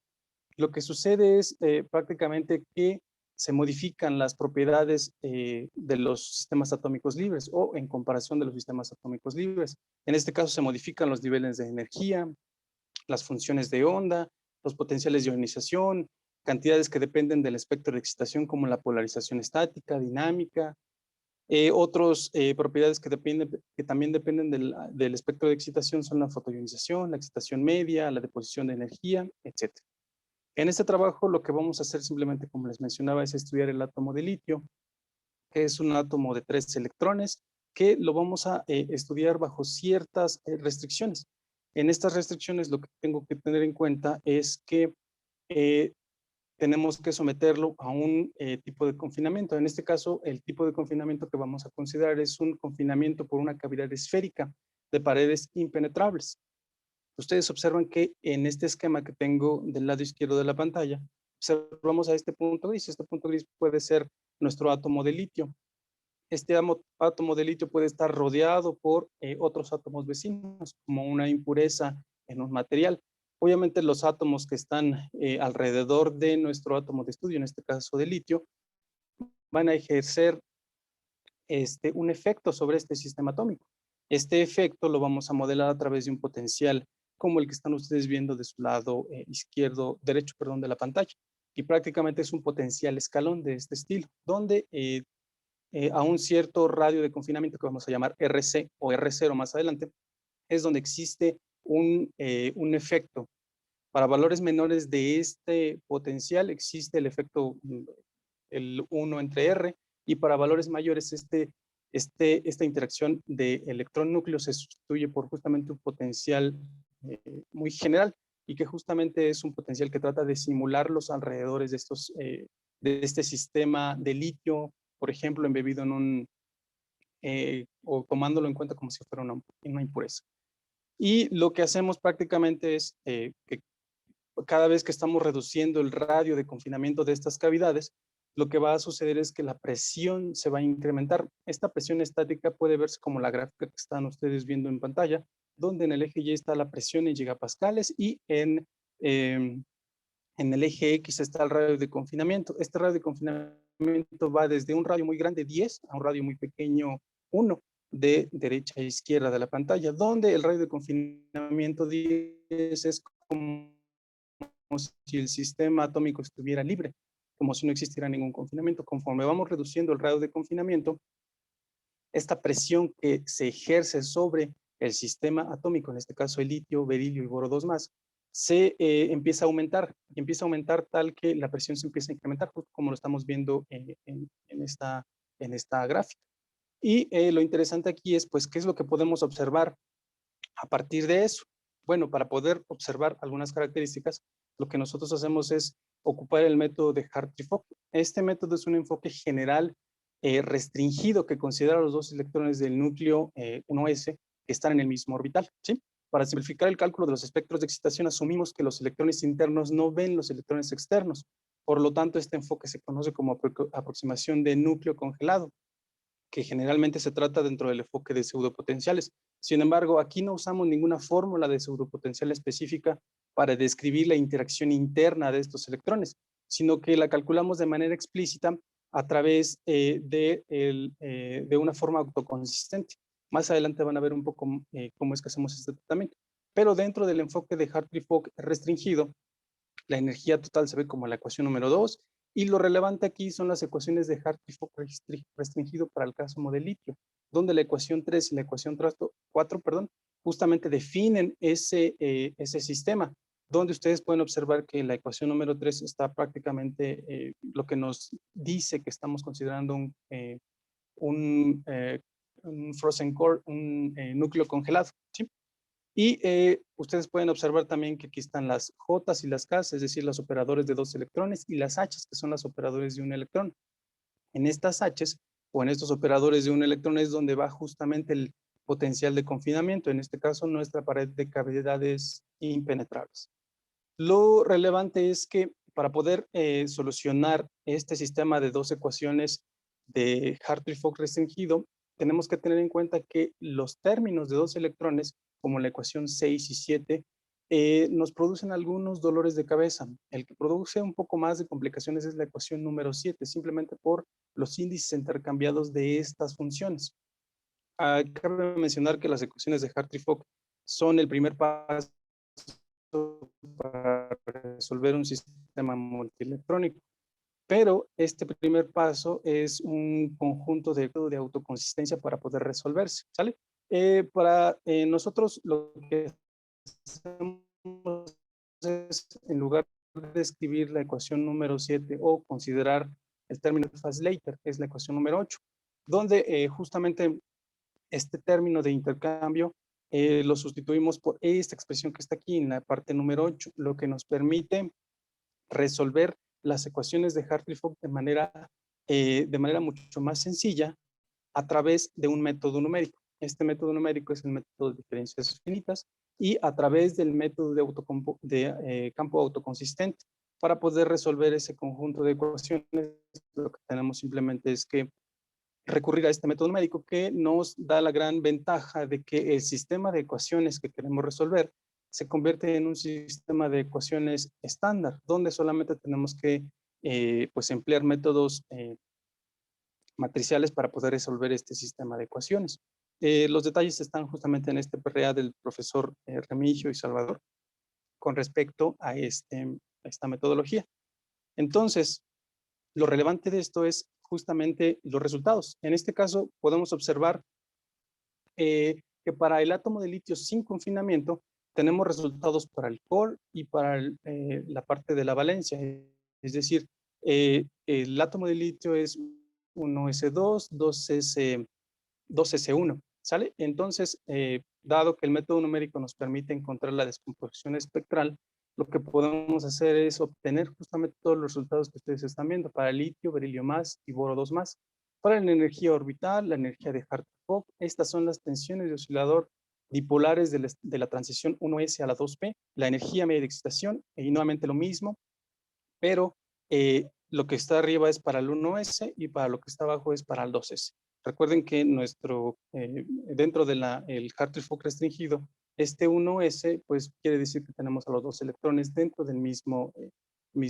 Lo que sucede es prácticamente que se modifican las propiedades de los sistemas atómicos libres o en comparación de los sistemas atómicos libres. En este caso se modifican los niveles de energía, las funciones de onda, los potenciales de ionización, cantidades que dependen del espectro de excitación como la polarización estática, dinámica, otras propiedades que también dependen del espectro de excitación son la fotoionización, la excitación media, la deposición de energía, etc. En este trabajo lo que vamos a hacer simplemente, como les mencionaba, es estudiar el átomo de litio, que es un átomo de 3 electrones, que lo vamos a estudiar bajo ciertas restricciones. En estas restricciones lo que tengo que tener en cuenta es que tenemos que someterlo a un tipo de confinamiento. En este caso, el tipo de confinamiento que vamos a considerar es un confinamiento por una cavidad esférica de paredes impenetrables. Ustedes observan que en este esquema que tengo del lado izquierdo de la pantalla, observamos a este punto gris. Este punto gris puede ser nuestro átomo de litio. Este átomo de litio puede estar rodeado por otros átomos vecinos, como una impureza en un material. Obviamente los átomos que están alrededor de nuestro átomo de estudio, en este caso de litio, van a ejercer un efecto sobre este sistema atómico. Este efecto lo vamos a modelar a través de un potencial como el que están ustedes viendo de su lado derecho de la pantalla. Y prácticamente es un potencial escalón de este estilo, donde a un cierto radio de confinamiento que vamos a llamar RC o R0 más adelante, es donde existe un efecto. Para valores menores de este potencial existe el efecto el 1 entre R, y para valores mayores esta interacción de electrón-núcleo se sustituye por justamente un potencial muy general, y que justamente es un potencial que trata de simular los alrededores de este sistema de litio, por ejemplo, embebido en un, o tomándolo en cuenta como si fuera una impureza. Y lo que hacemos prácticamente es que cada vez que estamos reduciendo el radio de confinamiento de estas cavidades, lo que va a suceder es que la presión se va a incrementar. Esta presión estática puede verse como la gráfica que están ustedes viendo en pantalla, donde en el eje Y está la presión en gigapascales y en el eje X está el radio de confinamiento. Este radio de confinamiento va desde un radio muy grande, 10, a un radio muy pequeño, 1, de derecha a izquierda de la pantalla, donde el radio de confinamiento 10 es como si el sistema atómico estuviera libre, como si no existiera ningún confinamiento. Conforme vamos reduciendo el radio de confinamiento, esta presión que se ejerce sobre el sistema atómico, en este caso el litio, berilio y boro 2+, se empieza a aumentar, y empieza a aumentar tal que la presión se empieza a incrementar, justo como lo estamos viendo en esta gráfica. Y lo interesante aquí es, pues, ¿qué es lo que podemos observar a partir de eso? Bueno, para poder observar algunas características, lo que nosotros hacemos es ocupar el método de Hartree-Fock. Este método es un enfoque general restringido que considera los dos electrones del núcleo 1s que están en el mismo orbital, ¿sí? Para simplificar el cálculo de los espectros de excitación, asumimos que los electrones internos no ven los electrones externos. Por lo tanto, este enfoque se conoce como aproximación de núcleo congelado, que generalmente se trata dentro del enfoque de pseudopotenciales. Sin embargo, aquí no usamos ninguna fórmula de pseudopotencial específica para describir la interacción interna de estos electrones, sino que la calculamos de manera explícita a través de una forma autoconsistente. Más adelante van a ver un poco cómo es que hacemos este tratamiento. Pero dentro del enfoque de Hartree-Fock restringido, la energía total se ve como la ecuación número 2, y lo relevante aquí son las ecuaciones de Hartree-Fock restringido para el caso de litio, donde la ecuación 3 y la ecuación 4, justamente definen ese sistema, donde ustedes pueden observar que la ecuación número 3 está prácticamente lo que nos dice que estamos considerando un frozen core, un núcleo congelado, ¿sí? Y ustedes pueden observar también que aquí están las J y las K, es decir, los operadores de 2 electrones, y las H, que son los operadores de un electrón. En estas H, o en estos operadores de un electrón, es donde va justamente el potencial de confinamiento, en este caso nuestra pared de cavidades impenetrables. Lo relevante es que para poder solucionar este sistema de dos ecuaciones de Hartree-Fock restringido, tenemos que tener en cuenta que los términos de dos electrones, como la ecuación 6 y 7, nos producen algunos dolores de cabeza. El que produce un poco más de complicaciones es la ecuación número 7, simplemente por los índices intercambiados de estas funciones. Cabe mencionar que las ecuaciones de Hartree-Fock son el primer paso para resolver un sistema multielectrónico. Pero este primer paso es un conjunto de autoconsistencia para poder resolverse, ¿sale? Para nosotros lo que hacemos es, en lugar de escribir la ecuación número 7 o considerar el término fast later, es la ecuación número 8, donde justamente este término de intercambio lo sustituimos por esta expresión que está aquí en la parte número 8, lo que nos permite resolver las ecuaciones de Hartree-Fock de manera mucho más sencilla a través de un método numérico. Este método numérico es el método de diferencias finitas y a través del método de campo autoconsistente. Para poder resolver ese conjunto de ecuaciones, lo que tenemos simplemente es que recurrir a este método numérico, que nos da la gran ventaja de que el sistema de ecuaciones que queremos resolver se convierte en un sistema de ecuaciones estándar, donde solamente tenemos que pues emplear métodos matriciales para poder resolver este sistema de ecuaciones. Los detalles están justamente en este PRA del profesor Remigio y Salvador con respecto a esta metodología. Entonces, lo relevante de esto es justamente los resultados. En este caso, podemos observar que para el átomo de litio sin confinamiento, tenemos resultados para el core y para la parte de la valencia. Es decir, el átomo de litio es 1s2, 2s1, ¿sale? Entonces, dado que el método numérico nos permite encontrar la descomposición espectral, lo que podemos hacer es obtener justamente todos los resultados que ustedes están viendo para el litio, berilio más y boro 2 más. Para la energía orbital, la energía de Hartree-Fock, estas son las tensiones de oscilador dipolares de la transición 1s a la 2p, la energía media de excitación, y nuevamente lo mismo, pero lo que está arriba es para el 1s y para lo que está abajo es para el 2s. Recuerden que dentro del Hartree-Fock restringido, este 1s pues quiere decir que tenemos a los dos electrones dentro del mismo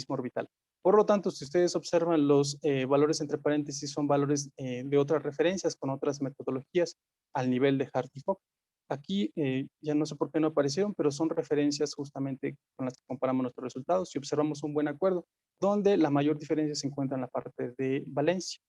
orbital. Por lo tanto, si ustedes observan los valores entre paréntesis son valores de otras referencias con otras metodologías al nivel de Hartree-Fock. Aquí ya no sé por qué no aparecieron, pero son referencias justamente con las que comparamos nuestros resultados y observamos un buen acuerdo, donde la mayor diferencia se encuentra en la parte de valencia.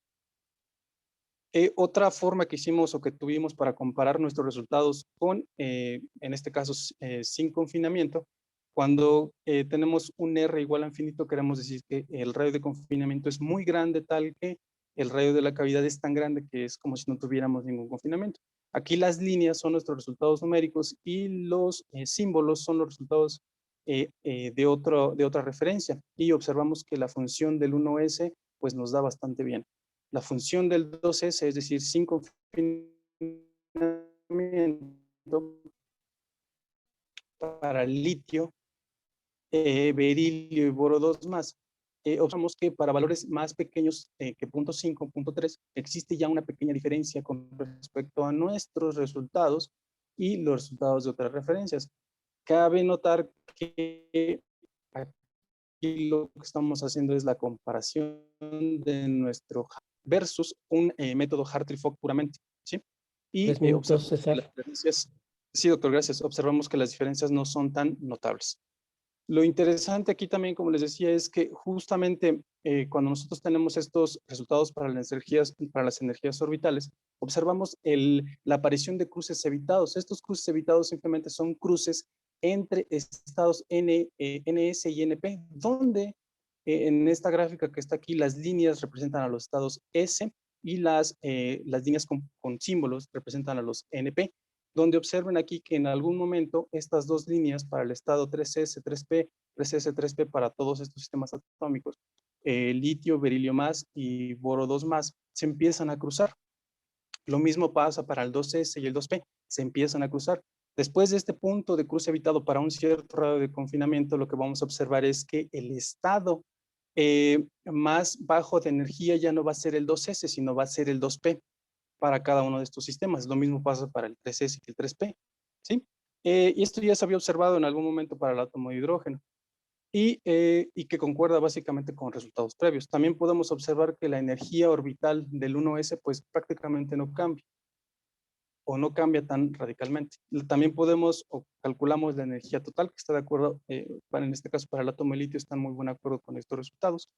Otra forma que hicimos o que tuvimos para comparar nuestros resultados con, en este caso, sin confinamiento, cuando tenemos un R igual a infinito, queremos decir que el radio de confinamiento es muy grande, tal que el radio de la cavidad es tan grande que es como si no tuviéramos ningún confinamiento. Aquí las líneas son nuestros resultados numéricos y los símbolos son los resultados de otra referencia. Y observamos que la función del 1S pues nos da bastante bien. La función del 2S, es decir, sin confinamiento, para el litio, berilio y boro 2 más, observamos que para valores más pequeños que 0.5, 0.3, existe ya una pequeña diferencia con respecto a nuestros resultados y los resultados de otras referencias. Cabe notar que aquí lo que estamos haciendo es la comparación de nuestro versus un método Hartree-Fock puramente, ¿sí? Y 3 minutos, observamos que César. las diferencias, sí, doctor, gracias. Observamos que las diferencias no son tan notables. Lo interesante aquí también, como les decía, es que justamente cuando nosotros tenemos estos resultados para las energías orbitales, observamos la aparición de cruces evitados. Estos cruces evitados simplemente son cruces entre estados NS y NP, donde en esta gráfica que está aquí, las líneas representan a los estados S y las líneas con símbolos representan a los NP, donde observen aquí que en algún momento estas dos líneas para el estado 3s, 3p, 3s, 3p para todos estos sistemas atómicos, litio, berilio más y boro 2 más, se empiezan a cruzar. Lo mismo pasa para el 2s y el 2p, se empiezan a cruzar. Después de este punto de cruce evitado para un cierto radio de confinamiento, lo que vamos a observar es que el estado más bajo de energía ya no va a ser el 2s, sino va a ser el 2p para cada uno de estos sistemas. Lo mismo pasa para el 3s y el 3p, ¿sí? Y esto ya se había observado en algún momento para el átomo de hidrógeno y que concuerda básicamente con resultados previos. También podemos observar que la energía orbital del 1s pues prácticamente no cambia o no cambia tan radicalmente. También podemos o calculamos la energía total, que está de acuerdo, en este caso para el átomo de litio está en muy buen acuerdo con estos resultados.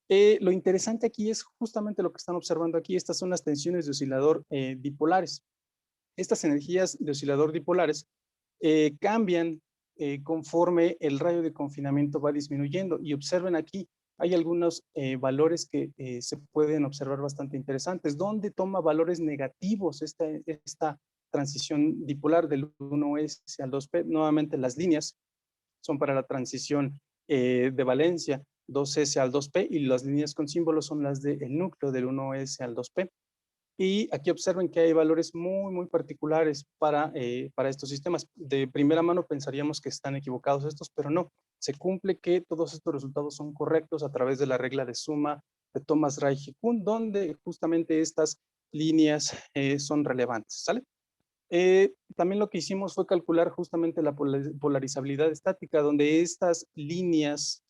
Lo interesante aquí es justamente lo que están observando aquí. Estas son las tensiones de oscilador dipolares. Estas energías de oscilador dipolares cambian conforme el radio de confinamiento va disminuyendo. Y observen aquí, hay algunos valores que se pueden observar bastante interesantes, donde toma valores negativos esta transición dipolar del 1s al 2p. Nuevamente las líneas son para la transición de valencia 2s al 2p, y las líneas con símbolos son las del núcleo del 1s al 2p. Y aquí observen que hay valores muy particulares para estos sistemas. De primera mano pensaríamos que están equivocados estos, pero no. Se cumple que todos estos resultados son correctos a través de la regla de suma de Thomas Reich-Kuhn, donde justamente estas líneas son relevantes, ¿sale? También lo que hicimos fue calcular justamente la polarizabilidad estática, donde estas líneas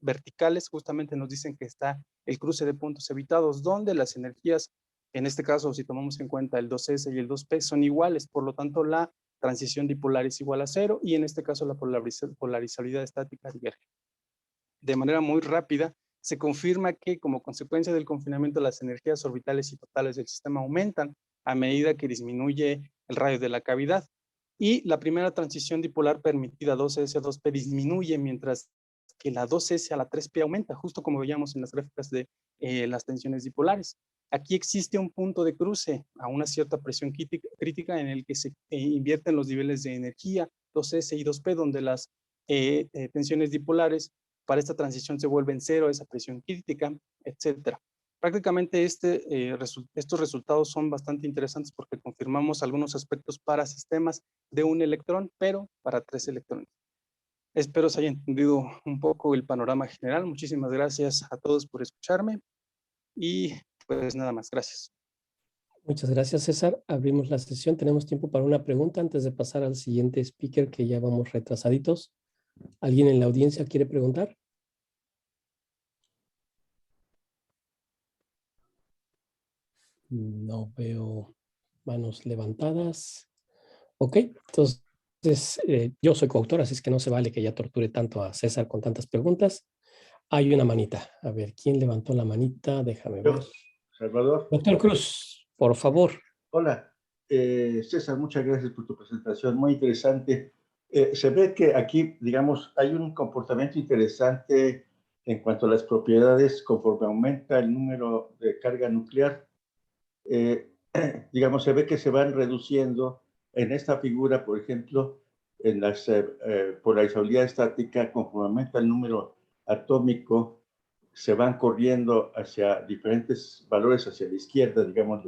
verticales justamente nos dicen que está el cruce de puntos evitados, donde las energías, en este caso, si tomamos en cuenta el 2s y el 2p, son iguales, por lo tanto la transición dipolar es igual a 0, y en este caso la polarizabilidad estática diverge. De manera muy rápida, se confirma que como consecuencia del confinamiento las energías orbitales y totales del sistema aumentan a medida que disminuye el radio de la cavidad, y la primera transición dipolar permitida 2s a 2p disminuye, mientras que la 2s a la 3p aumenta, justo como veíamos en las gráficas de las tensiones dipolares. Aquí existe un punto de cruce a una cierta presión crítica en el que se invierten los niveles de energía 2s y 2p, donde las tensiones dipolares para esta transición se vuelven cero, esa presión crítica, etcétera. Prácticamente estos resultados son bastante interesantes porque confirmamos algunos aspectos para sistemas de un electrón, pero para 3 electrones. Espero se haya entendido un poco el panorama general. Muchísimas gracias a todos por escucharme y pues nada más. Gracias. Muchas gracias, César. Abrimos la sesión. Tenemos tiempo para una pregunta antes de pasar al siguiente speaker, que ya vamos retrasaditos. ¿Alguien en la audiencia quiere preguntar? No veo manos levantadas. Ok, entonces yo soy coautor, así es que no se vale que ya torture tanto a César con tantas preguntas. Hay una manita. A ver, ¿quién levantó la manita? Déjame ver. Salvador. Doctor Cruz, por favor. Hola, César, muchas gracias por tu presentación, muy interesante. Se ve que aquí, digamos, hay un comportamiento interesante en cuanto a las propiedades conforme aumenta el número de carga nuclear. Digamos, se ve que se van reduciendo en esta figura, por ejemplo, en la polarizabilidad estática, conforme aumenta el número atómico, se van corriendo hacia diferentes valores hacia la izquierda, digamos,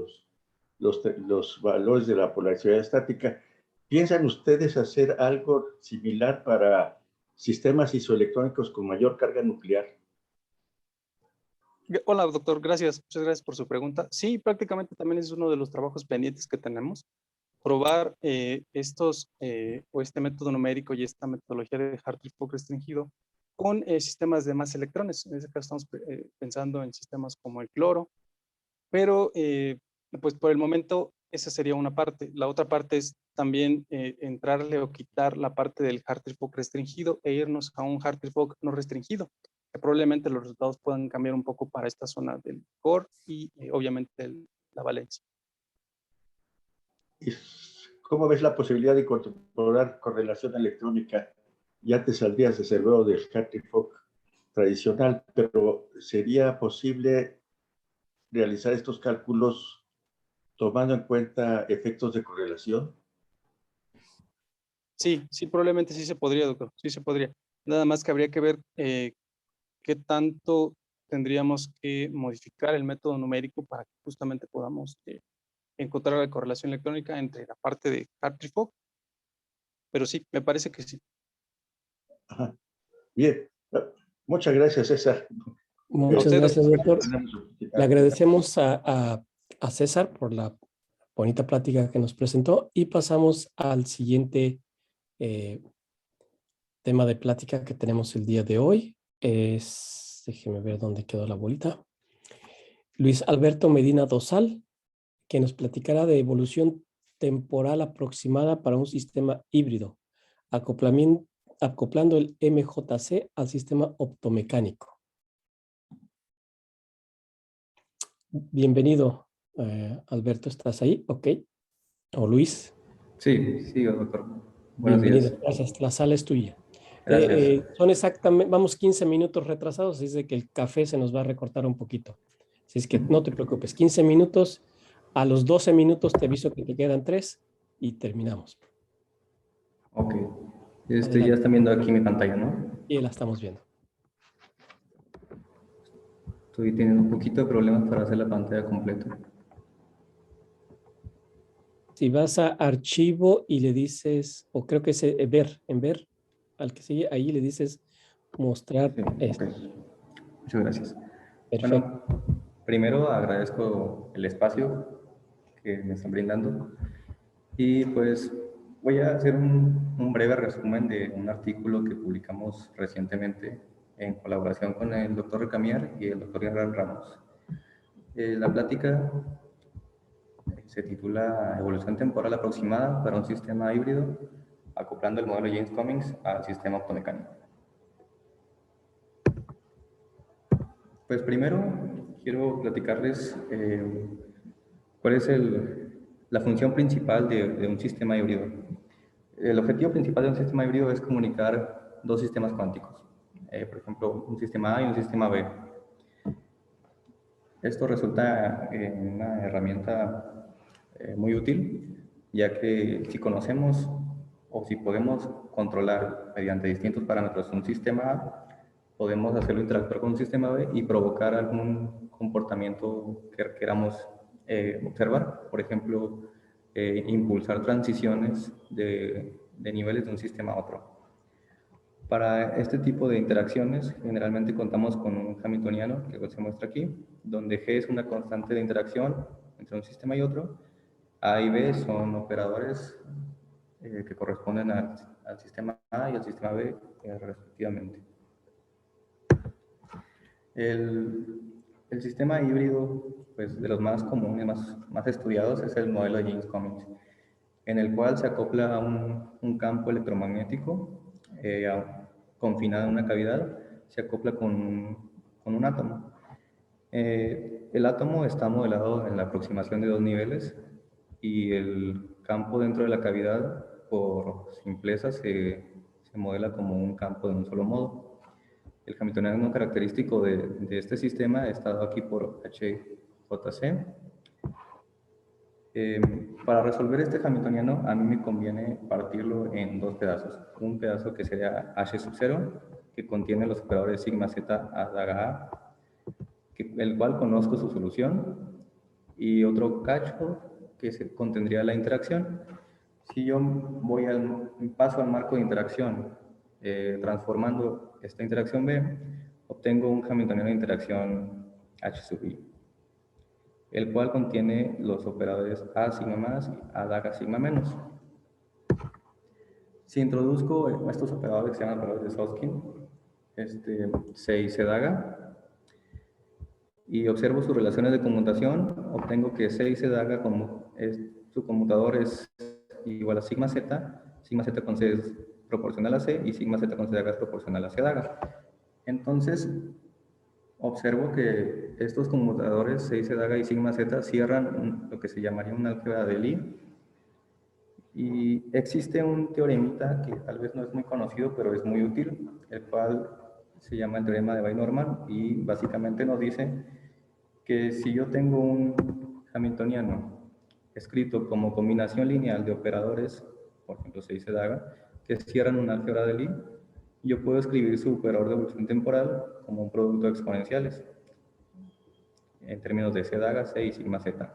los valores de la polaridad estática. ¿Piensan ustedes hacer algo similar para sistemas isoelectrónicos con mayor carga nuclear? Hola, doctor. Gracias. Muchas gracias por su pregunta. Sí, prácticamente también es uno de los trabajos pendientes que tenemos. Probar este método numérico y esta metodología de Hartree-Fock restringido con sistemas de más electrones. En este caso estamos pensando en sistemas como el cloro, pero pues por el momento esa sería una parte. La otra parte es también entrarle o quitar la parte del Hartree-Fock restringido e irnos a un Hartree-Fock no restringido, que probablemente los resultados puedan cambiar un poco para esta zona del core y obviamente la valencia. ¿Cómo ves la posibilidad de incorporar correlación electrónica? Ya te saldrías desde luego del Hartree-Fock tradicional, pero ¿sería posible realizar estos cálculos tomando en cuenta efectos de correlación? Sí, probablemente sí se podría, doctor. Sí se podría. Nada más que habría que ver qué tanto tendríamos que modificar el método numérico para que justamente podamos encontrar la correlación electrónica entre la parte de Hartree-Fock. Pero sí, me parece que sí. Ajá. Bien. Muchas gracias, César. Muchas gracias, doctor. Le agradecemos a César por la bonita plática que nos presentó y pasamos al siguiente tema de plática que tenemos el día de hoy. Déjeme ver dónde quedó la bolita. Luis Alberto Medina Dosal, que nos platicará de evolución temporal aproximada para un sistema híbrido, acoplando el MJC al sistema optomecánico. Bienvenido, Alberto, ¿estás ahí? Ok. ¿O Luis? Sí, doctor. Buenos Bienvenido, días. gracias. La sala es tuya. Gracias. Son exactamente, vamos 15 minutos retrasados, así es de que el café se nos va a recortar un poquito. Así es que no te preocupes, 15 minutos, a los 12 minutos te aviso que te quedan 3 y terminamos. Ok. Ya están viendo aquí mi pantalla, ¿no? Y la estamos viendo. Estoy teniendo un poquito de problemas para hacer la pantalla completa. Si vas a archivo y le dices, o creo que es ver, en ver, al que sigue, ahí le dices mostrar Sí, esto. ok. Muchas gracias. Perfecto. Bueno, primero agradezco el espacio que me están brindando y pues voy a hacer un breve resumen de un artículo que publicamos recientemente en colaboración con el doctor Recamier y el doctor Hernán Ramos. La plática se titula Evolución temporal aproximada para un sistema híbrido, acoplando el modelo James Cummings al sistema optomecánico. Pues primero quiero platicarles cuál es la función principal de un sistema híbrido. El objetivo principal de un sistema híbrido es comunicar dos sistemas cuánticos, por ejemplo, un sistema A y un sistema B. Esto resulta en una herramienta muy útil, ya que si conocemos o si podemos controlar mediante distintos parámetros un sistema A, podemos hacerlo interactuar con un sistema B y provocar algún comportamiento que queramos observar. Por ejemplo, impulsar transiciones de niveles de un sistema a otro. Para este tipo de interacciones, generalmente contamos con un hamiltoniano, que se muestra aquí, donde G es una constante de interacción entre un sistema y otro. A y B son operadores que corresponden al sistema A y al sistema B, respectivamente. El sistema híbrido, pues, de los más comunes, más estudiados, es el modelo de James Cummings, en el cual se acopla a un campo electromagnético confinado en una cavidad, se acopla con un átomo. El átomo está modelado en la aproximación de dos niveles y el campo dentro de la cavidad, por simpleza, se modela como un campo de un solo modo. El hamiltoniano característico de este sistema está dado aquí por HJC. Para resolver este hamiltoniano, a mí me conviene partirlo en dos pedazos. Un pedazo que sería H sub 0, que contiene los operadores sigma z a daga a, el cual conozco su solución, y otro cacho que contendría la interacción. Si yo paso al marco de interacción, transformando esta interacción B, obtengo un hamiltoniano de interacción H sub I, el cual contiene los operadores A sigma más y A daga sigma menos. Si introduzco estos operadores que se llaman operadores de Soskin, C y C daga, y observo sus relaciones de conmutación, obtengo que C y C daga, su conmutador es igual a sigma z con C es proporcional a C y sigma z con C daga es proporcional a C daga. Entonces, observo que estos conmutadores C y C daga y sigma z cierran lo que se llamaría una álgebra de Lie. Y existe un teoremita que tal vez no es muy conocido, pero es muy útil, el cual se llama el teorema de Wien-Norman, y básicamente nos dice que si yo tengo un hamiltoniano escrito como combinación lineal de operadores, por ejemplo C y C daga, que cierran una álgebra de Lie, yo puedo escribir su operador de evolución temporal como un producto de exponenciales en términos de C daga, C y sigma z,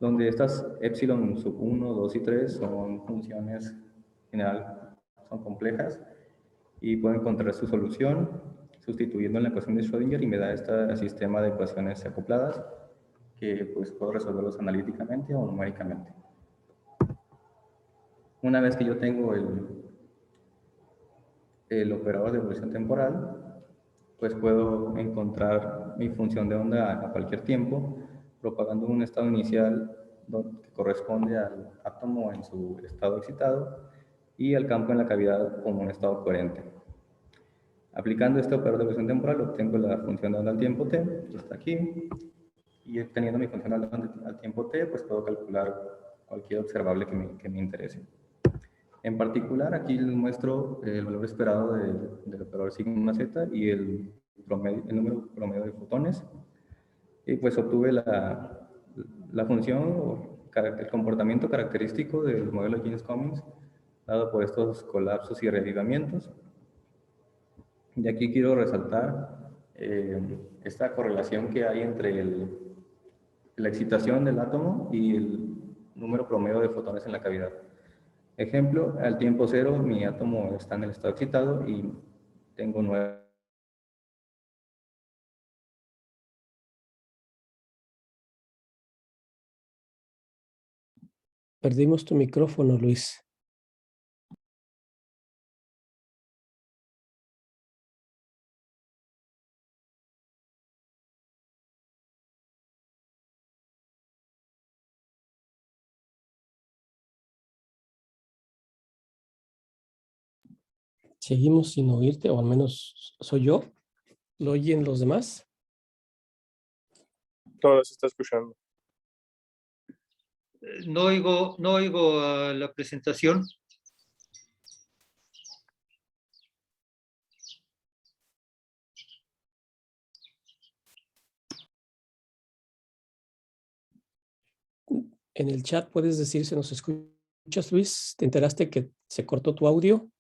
donde estas epsilon sub 1, 2 y 3 son funciones en general, son complejas y puedo encontrar su solución sustituyendo en la ecuación de Schrödinger, y me da este sistema de ecuaciones acopladas que pues puedo resolverlos analíticamente o numéricamente. Una vez que yo tengo el operador de evolución temporal, pues puedo encontrar mi función de onda a cualquier tiempo, propagando un estado inicial que corresponde al átomo en su estado excitado y al campo en la cavidad como un estado coherente. Aplicando este operador de evolución temporal, obtengo la función de onda al tiempo t, que está aquí, y teniendo mi función de onda al tiempo t, pues puedo calcular cualquier observable que me interese. En particular, aquí les muestro el valor esperado del operador sigma z y el número promedio de fotones. Y pues obtuve la función, el comportamiento característico del modelo James Cummings, dado por estos colapsos y reavivamientos. Y aquí quiero resaltar esta correlación que hay entre la excitación del átomo y el número promedio de fotones en la cavidad. Ejemplo, al tiempo cero mi átomo está en el estado excitado y tengo 9. Perdimos tu micrófono, Luis. Seguimos sin oírte, o al menos soy yo. ¿Lo oyen los demás? Todo se está escuchando. No oigo la presentación. En el chat puedes decir si nos escuchas, Luis. ¿Te enteraste que se cortó tu audio?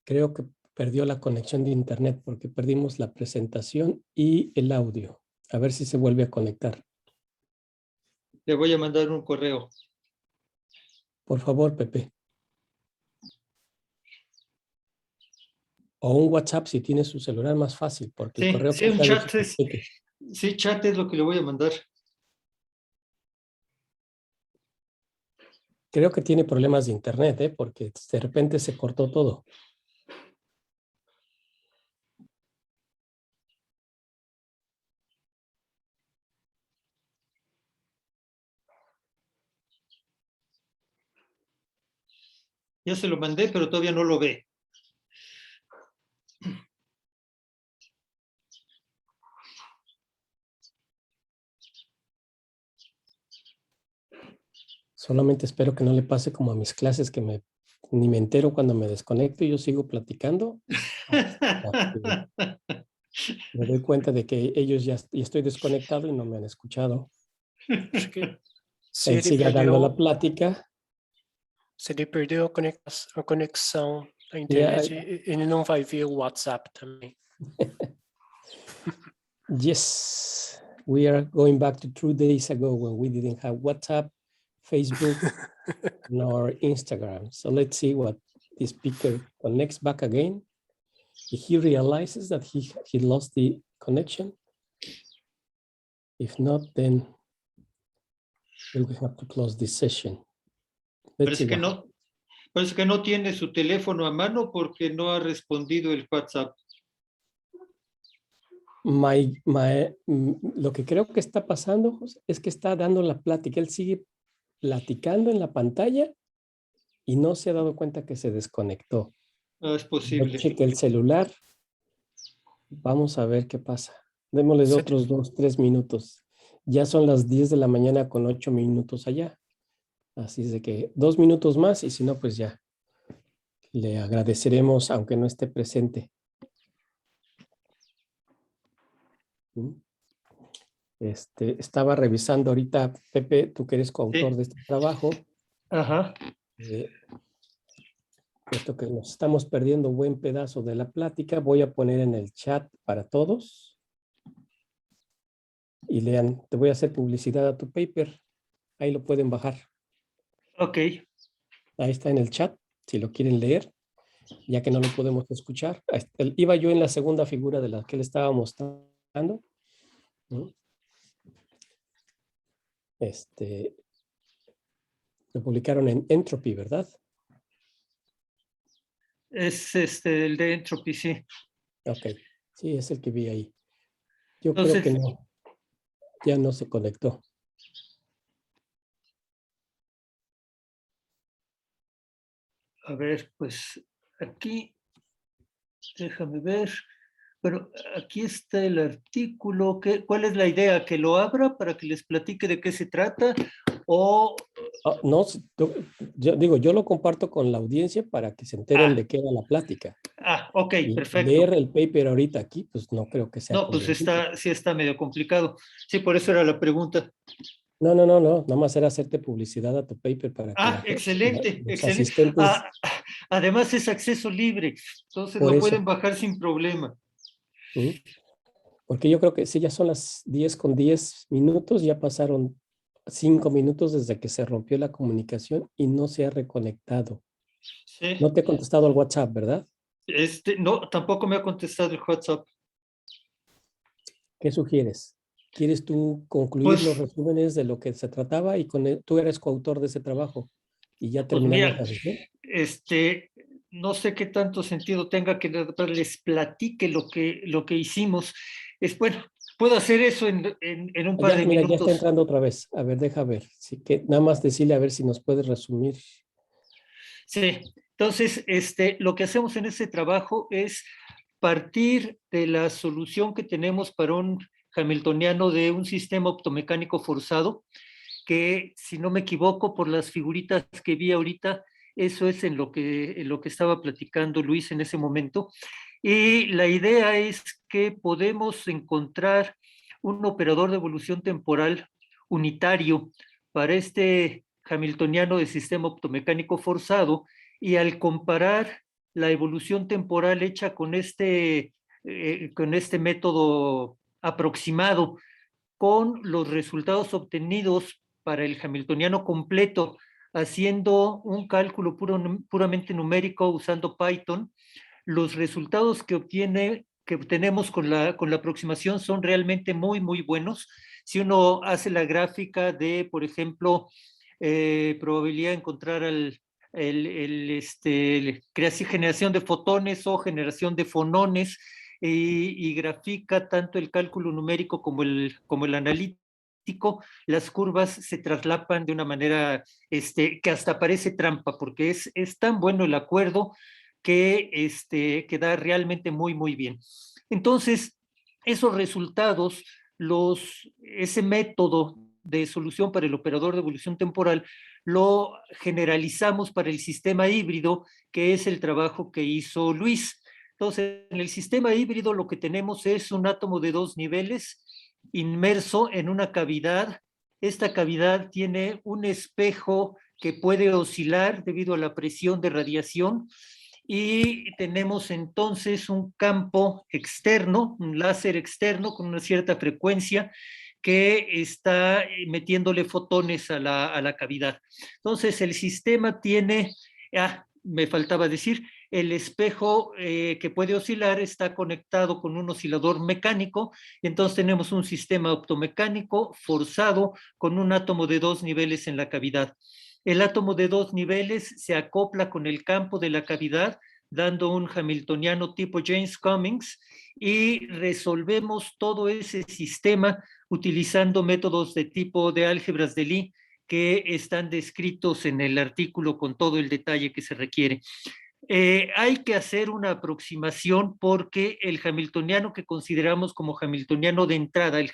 Creo que perdió la conexión de internet porque perdimos la presentación y el audio. A ver si se vuelve a conectar. Le voy a mandar un correo. Por favor, Pepe. O un WhatsApp si tiene su celular más fácil, porque el correo... Sí, un chat sí, chat es lo que le voy a mandar. Creo que tiene problemas de internet, porque de repente se cortó todo. Ya se lo mandé, pero todavía no lo ve. Solamente espero que no le pase como a mis clases que ni me entero cuando me desconecto y yo sigo platicando. Me doy cuenta de que ellos ya estoy desconectado y no me han escuchado. Acho que se Él ele siga dando la perdeu, plática. se ele perdeu a conexão à Yeah, internet, ele não vai ver o WhatsApp também. yes, we are going back to 2 days ago when we didn't have WhatsApp, Facebook, nor Instagram. So let's see what the speaker connects back again. If he realizes that he lost the connection. If not, then we'll have to close this session. Let's see Parece que no tiene su teléfono a mano porque no ha respondido el WhatsApp. Lo que creo que está pasando es que está dando la plática. Él sigue platicando en la pantalla y no se ha dado cuenta que se desconectó. Es posible. Yo cheque el celular. Vamos a ver qué pasa. Démosles otros 2-3 minutos. Ya son las 10 de la mañana con 8 minutos allá. Así es de que 2 minutos más y si no, pues ya le agradeceremos aunque no esté presente. Estaba revisando ahorita, Pepe, tú que eres coautor de este trabajo. Ajá. Puesto que nos estamos perdiendo un buen pedazo de la plática, voy a poner en el chat para todos. Y lean, te voy a hacer publicidad a tu paper. Ahí lo pueden bajar. Ok. Ahí está en el chat, si lo quieren leer, ya que no lo podemos escuchar. Iba yo en la segunda figura de la que le estaba mostrando. Lo publicaron en Entropy, ¿verdad? Es el de Entropy, sí. Ok, sí, es el que vi ahí. Yo Entonces, creo que no, ya no se conectó. A ver, pues aquí, déjame ver. Pero aquí está el artículo. ¿Cuál es la idea? ¿Que lo abra para que les platique de qué se trata? o... No, yo digo, yo lo comparto con la audiencia para que se enteren Ah. de qué era la plática. Ok, Y perfecto. leer el paper ahorita aquí, pues no creo que sea No, pues conveniente. sí está medio complicado. Sí, por eso era la pregunta. No, nada más era hacerte publicidad a tu paper para que Excelente, los excelente. asistentes, Además es acceso libre, entonces por lo eso. pueden bajar sin problema. Ujú. Porque yo creo que sí, ya son las 10:10, ya pasaron 5 minutos desde que se rompió la comunicación y no se ha reconectado. Sí. No te he contestado al WhatsApp, ¿verdad? No, tampoco me ha contestado el WhatsApp. ¿Qué sugieres? ¿Quieres tú concluir Pues, los resúmenes de lo que se trataba y tú eres coautor de ese trabajo y ya pues terminamos mira, la sesión? no sé qué tanto sentido tenga que les platique lo que hicimos. Bueno, puedo hacer eso en un par Ya, de mira, ya está minutos. entrando otra vez. A ver, deja ver. Así que nada más decirle a ver si nos puedes resumir. Sí, entonces, lo que hacemos en este trabajo es partir de la solución que tenemos para un hamiltoniano de un sistema optomecánico forzado, que si no me equivoco por las figuritas que vi ahorita, eso es en lo que estaba platicando Luis en ese momento. Y la idea es que podemos encontrar un operador de evolución temporal unitario para este hamiltoniano de sistema optomecánico forzado, y al comparar la evolución temporal hecha con este método aproximado con los resultados obtenidos para el hamiltoniano completo, haciendo un cálculo puramente numérico usando Python, los resultados que obtenemos con la aproximación son realmente muy, muy buenos. Si uno hace la gráfica de, por ejemplo, probabilidad de encontrar generación de fotones o generación de fonones, y grafica tanto el cálculo numérico como el analítico, las curvas se traslapan de una manera que hasta parece trampa, porque es tan bueno el acuerdo que da realmente muy, muy bien. Entonces, esos resultados, ese método de solución para el operador de evolución temporal, lo generalizamos para el sistema híbrido, que es el trabajo que hizo Luis. Entonces, en el sistema híbrido lo que tenemos es un átomo de 2 niveles inmerso en una cavidad. Esta cavidad tiene un espejo que puede oscilar debido a la presión de radiación, y tenemos entonces un campo externo, un láser externo con una cierta frecuencia que está metiéndole fotones a la cavidad. Entonces el sistema tiene, me faltaba decir, el espejo que puede oscilar está conectado con un oscilador mecánico, y entonces tenemos un sistema optomecánico forzado con un átomo de 2 niveles en la cavidad. El átomo de 2 niveles se acopla con el campo de la cavidad, dando un hamiltoniano tipo James Cummings, y resolvemos todo ese sistema utilizando métodos de tipo de álgebras de Lie que están descritos en el artículo con todo el detalle que se requiere. Hay que hacer una aproximación porque el hamiltoniano que consideramos como hamiltoniano de entrada, el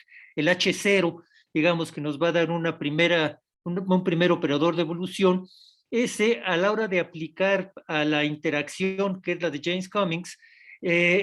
H0, digamos que nos va a dar un primer operador de evolución, ese a la hora de aplicar a la interacción, que es la de James Cummings,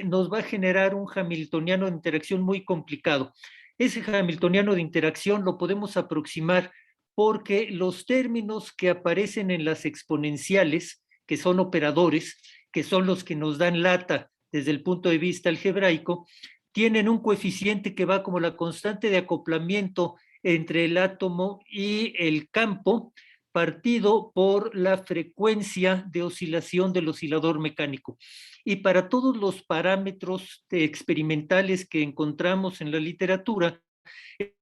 nos va a generar un hamiltoniano de interacción muy complicado. Ese hamiltoniano de interacción lo podemos aproximar porque los términos que aparecen en las exponenciales, que son operadores, que son los que nos dan lata desde el punto de vista algebraico, tienen un coeficiente que va como la constante de acoplamiento entre el átomo y el campo, partido por la frecuencia de oscilación del oscilador mecánico. Y para todos los parámetros experimentales que encontramos en la literatura,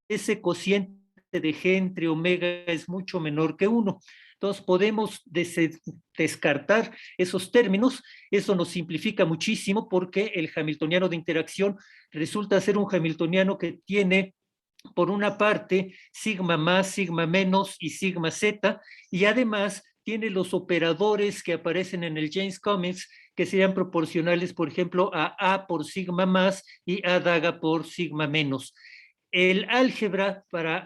ese cociente de G entre omega es mucho menor que 1. Entonces podemos descartar esos términos. Eso nos simplifica muchísimo porque el hamiltoniano de interacción resulta ser un hamiltoniano que tiene, por una parte, sigma más, sigma menos y sigma z, y además tiene los operadores que aparecen en el James Cummings, que serían proporcionales, por ejemplo, a por sigma más y a daga por sigma menos. El álgebra para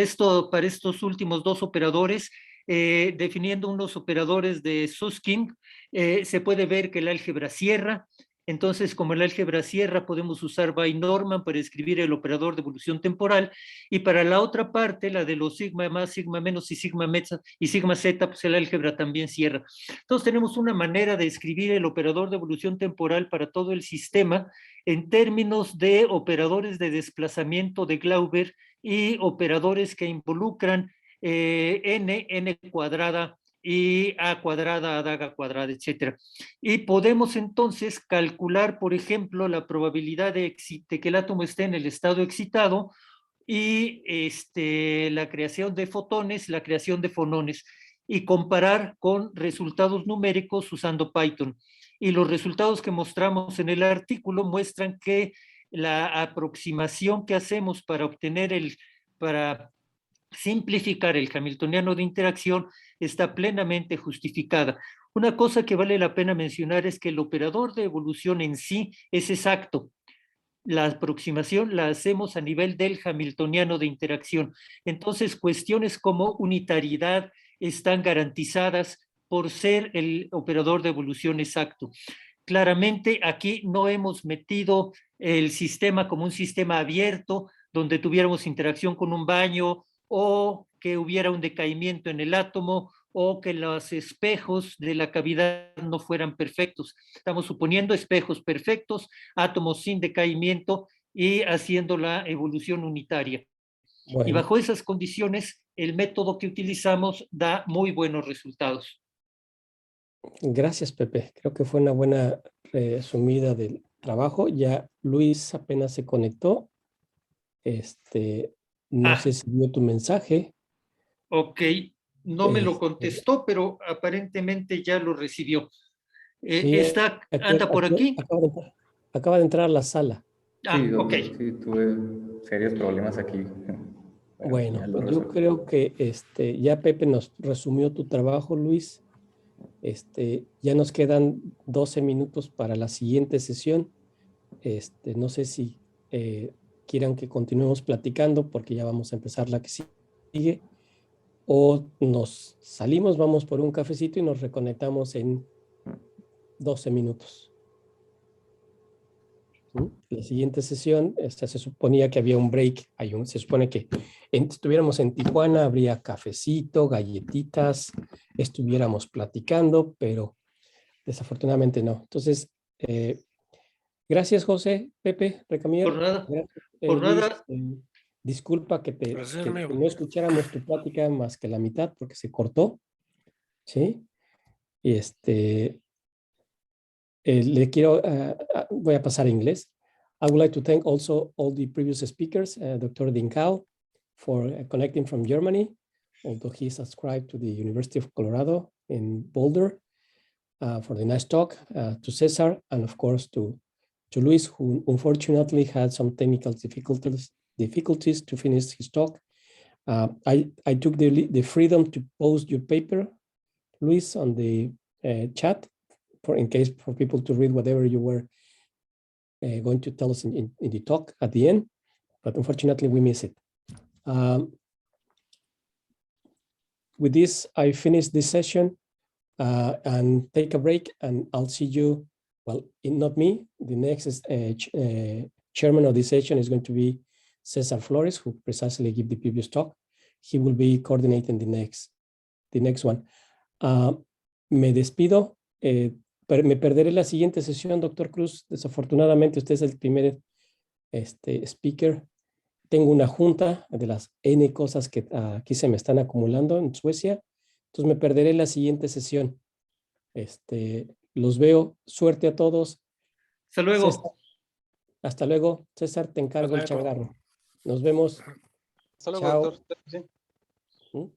estos últimos dos operadores, definiendo unos operadores de Susskind, se puede ver que el álgebra cierra. Entonces, como el álgebra cierra, podemos usar By-Norman para escribir el operador de evolución temporal. Y para la otra parte, la de los sigma más, sigma menos y sigma z, pues el álgebra también cierra. Entonces, tenemos una manera de escribir el operador de evolución temporal para todo el sistema en términos de operadores de desplazamiento de Glauber y operadores que involucran n cuadrada y a cuadrada, adaga cuadrada, etcétera. Y podemos entonces calcular, por ejemplo, la probabilidad de que el átomo esté en el estado excitado y la creación de fotones, la creación de fonones, y comparar con resultados numéricos usando Python. Y los resultados que mostramos en el artículo muestran que la aproximación que hacemos para para simplificar el hamiltoniano de interacción está plenamente justificada. Una cosa que vale la pena mencionar es que el operador de evolución en sí es exacto. La aproximación la hacemos a nivel del hamiltoniano de interacción. Entonces, cuestiones como unitariedad están garantizadas por ser el operador de evolución exacto. Claramente, aquí no hemos metido el sistema como un sistema abierto, donde tuviéramos interacción con un baño o que hubiera un decaimiento en el átomo o que los espejos de la cavidad no fueran perfectos. Estamos suponiendo espejos perfectos, átomos sin decaimiento y haciendo la evolución unitaria. Bueno. Y bajo esas condiciones, el método que utilizamos da muy buenos resultados. Gracias, Pepe. Creo que fue una buena resumida del trabajo. Ya Luis apenas se conectó. No sé si vio tu mensaje. Ok, no me lo contestó, pero aparentemente ya lo recibió. Sí, ¿Anda por aquí? Acaba de entrar a la sala. Sí, Ok. sí, tuve serios problemas aquí. Bueno, ya lo pues yo resolví. creo que ya Pepe nos resumió tu trabajo, Luis. Ya nos quedan 12 minutos para la siguiente sesión. No sé si quieran que continuemos platicando porque ya vamos a empezar la que sigue. O nos salimos, vamos por un cafecito y nos reconectamos en 12 minutos. La siguiente sesión, se suponía que había un break. Se supone que estuviéramos en Tijuana, habría cafecito, galletitas, estuviéramos platicando, pero desafortunadamente no. Entonces, gracias, José, Pepe, Recamier. Por nada. Gracias, Por Luis. nada. Disculpa que Placer mío. no escucháramos tu plática más que la mitad porque se cortó. ¿Sí? Y le quiero, voy a pasar a inglés. I would like to thank also all the previous speakers, Dr. Dinkau, for connecting from Germany, although he subscribed to the University of Colorado in Boulder, for the nice talk, to Cesar, and of course to Luis, who unfortunately had some technical difficulties to finish his talk. I took the freedom to post your paper, Luis, on the chat in case for people to read whatever you were going to tell us in the talk at the end, but unfortunately we miss it. With this, I finish this session and take a break, and I'll see you, well, not me, the next chairman of this session is going to be Cesar Flores, who precisely gave the previous talk. He will be coordinating the next one. Me despido. Me perderé la siguiente sesión, doctor Cruz. Desafortunadamente, usted es el primer speaker. Tengo una junta de las N cosas que aquí se me están acumulando en Suecia. Entonces me perderé la siguiente sesión. Los veo. Suerte a todos. Hasta luego. César, hasta luego. César, te encargo el changarro. Nos vemos. Hasta luego, Chao. doctor. Sí.